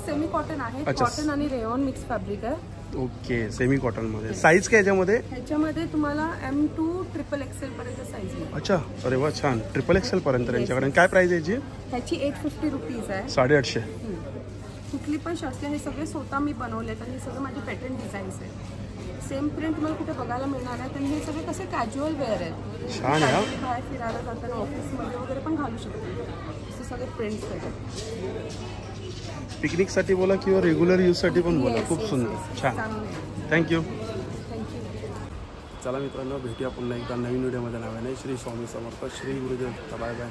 सेमी कॉटन आहे. कॉटन आणि रेयॉन मिक्स फॅब्रिक आहे. ओके, सेमी कॉटन मध्ये. साईज काय याच्यामध्ये? ह्याच्यामध्ये तुम्हाला M2 XXL पर्यंत साईज मिळेल. अच्छा, अरे वा, छान. XXL पर्यंत यांच्याकडे. काय प्राइस आहे याची? ह्याची 850 रुपीज आहे. 850. कुठली पण शास्त्रीय हे सगळे स्वतः मी बनवलेत आणि हे सगळे माझे पॅटर्न डिझाईन्स आहेत. सेम प्रिंट मला कुठे बघायला मिळणार आहे. आणि हे सगळे कसे कॅज्युअल वेअर आहेत. छान आहे. बाहेर फिरायला जाताना ऑफिसमध्ये वगैरे पण घालू शकतो. असे सगळे प्रिंट्स आहेत. पिकनिकसाठी बोला किंवा रेग्युलर यूजसाठी पण बोला. खूप सुंदर, छान. थँक्यू. चला मित्रांनो, भेटूया पुन्हा एकदा नवीन व्हिडिओमध्ये. नावाने श्री स्वामी समर्थ. श्री गुरुदेव. Bye bye.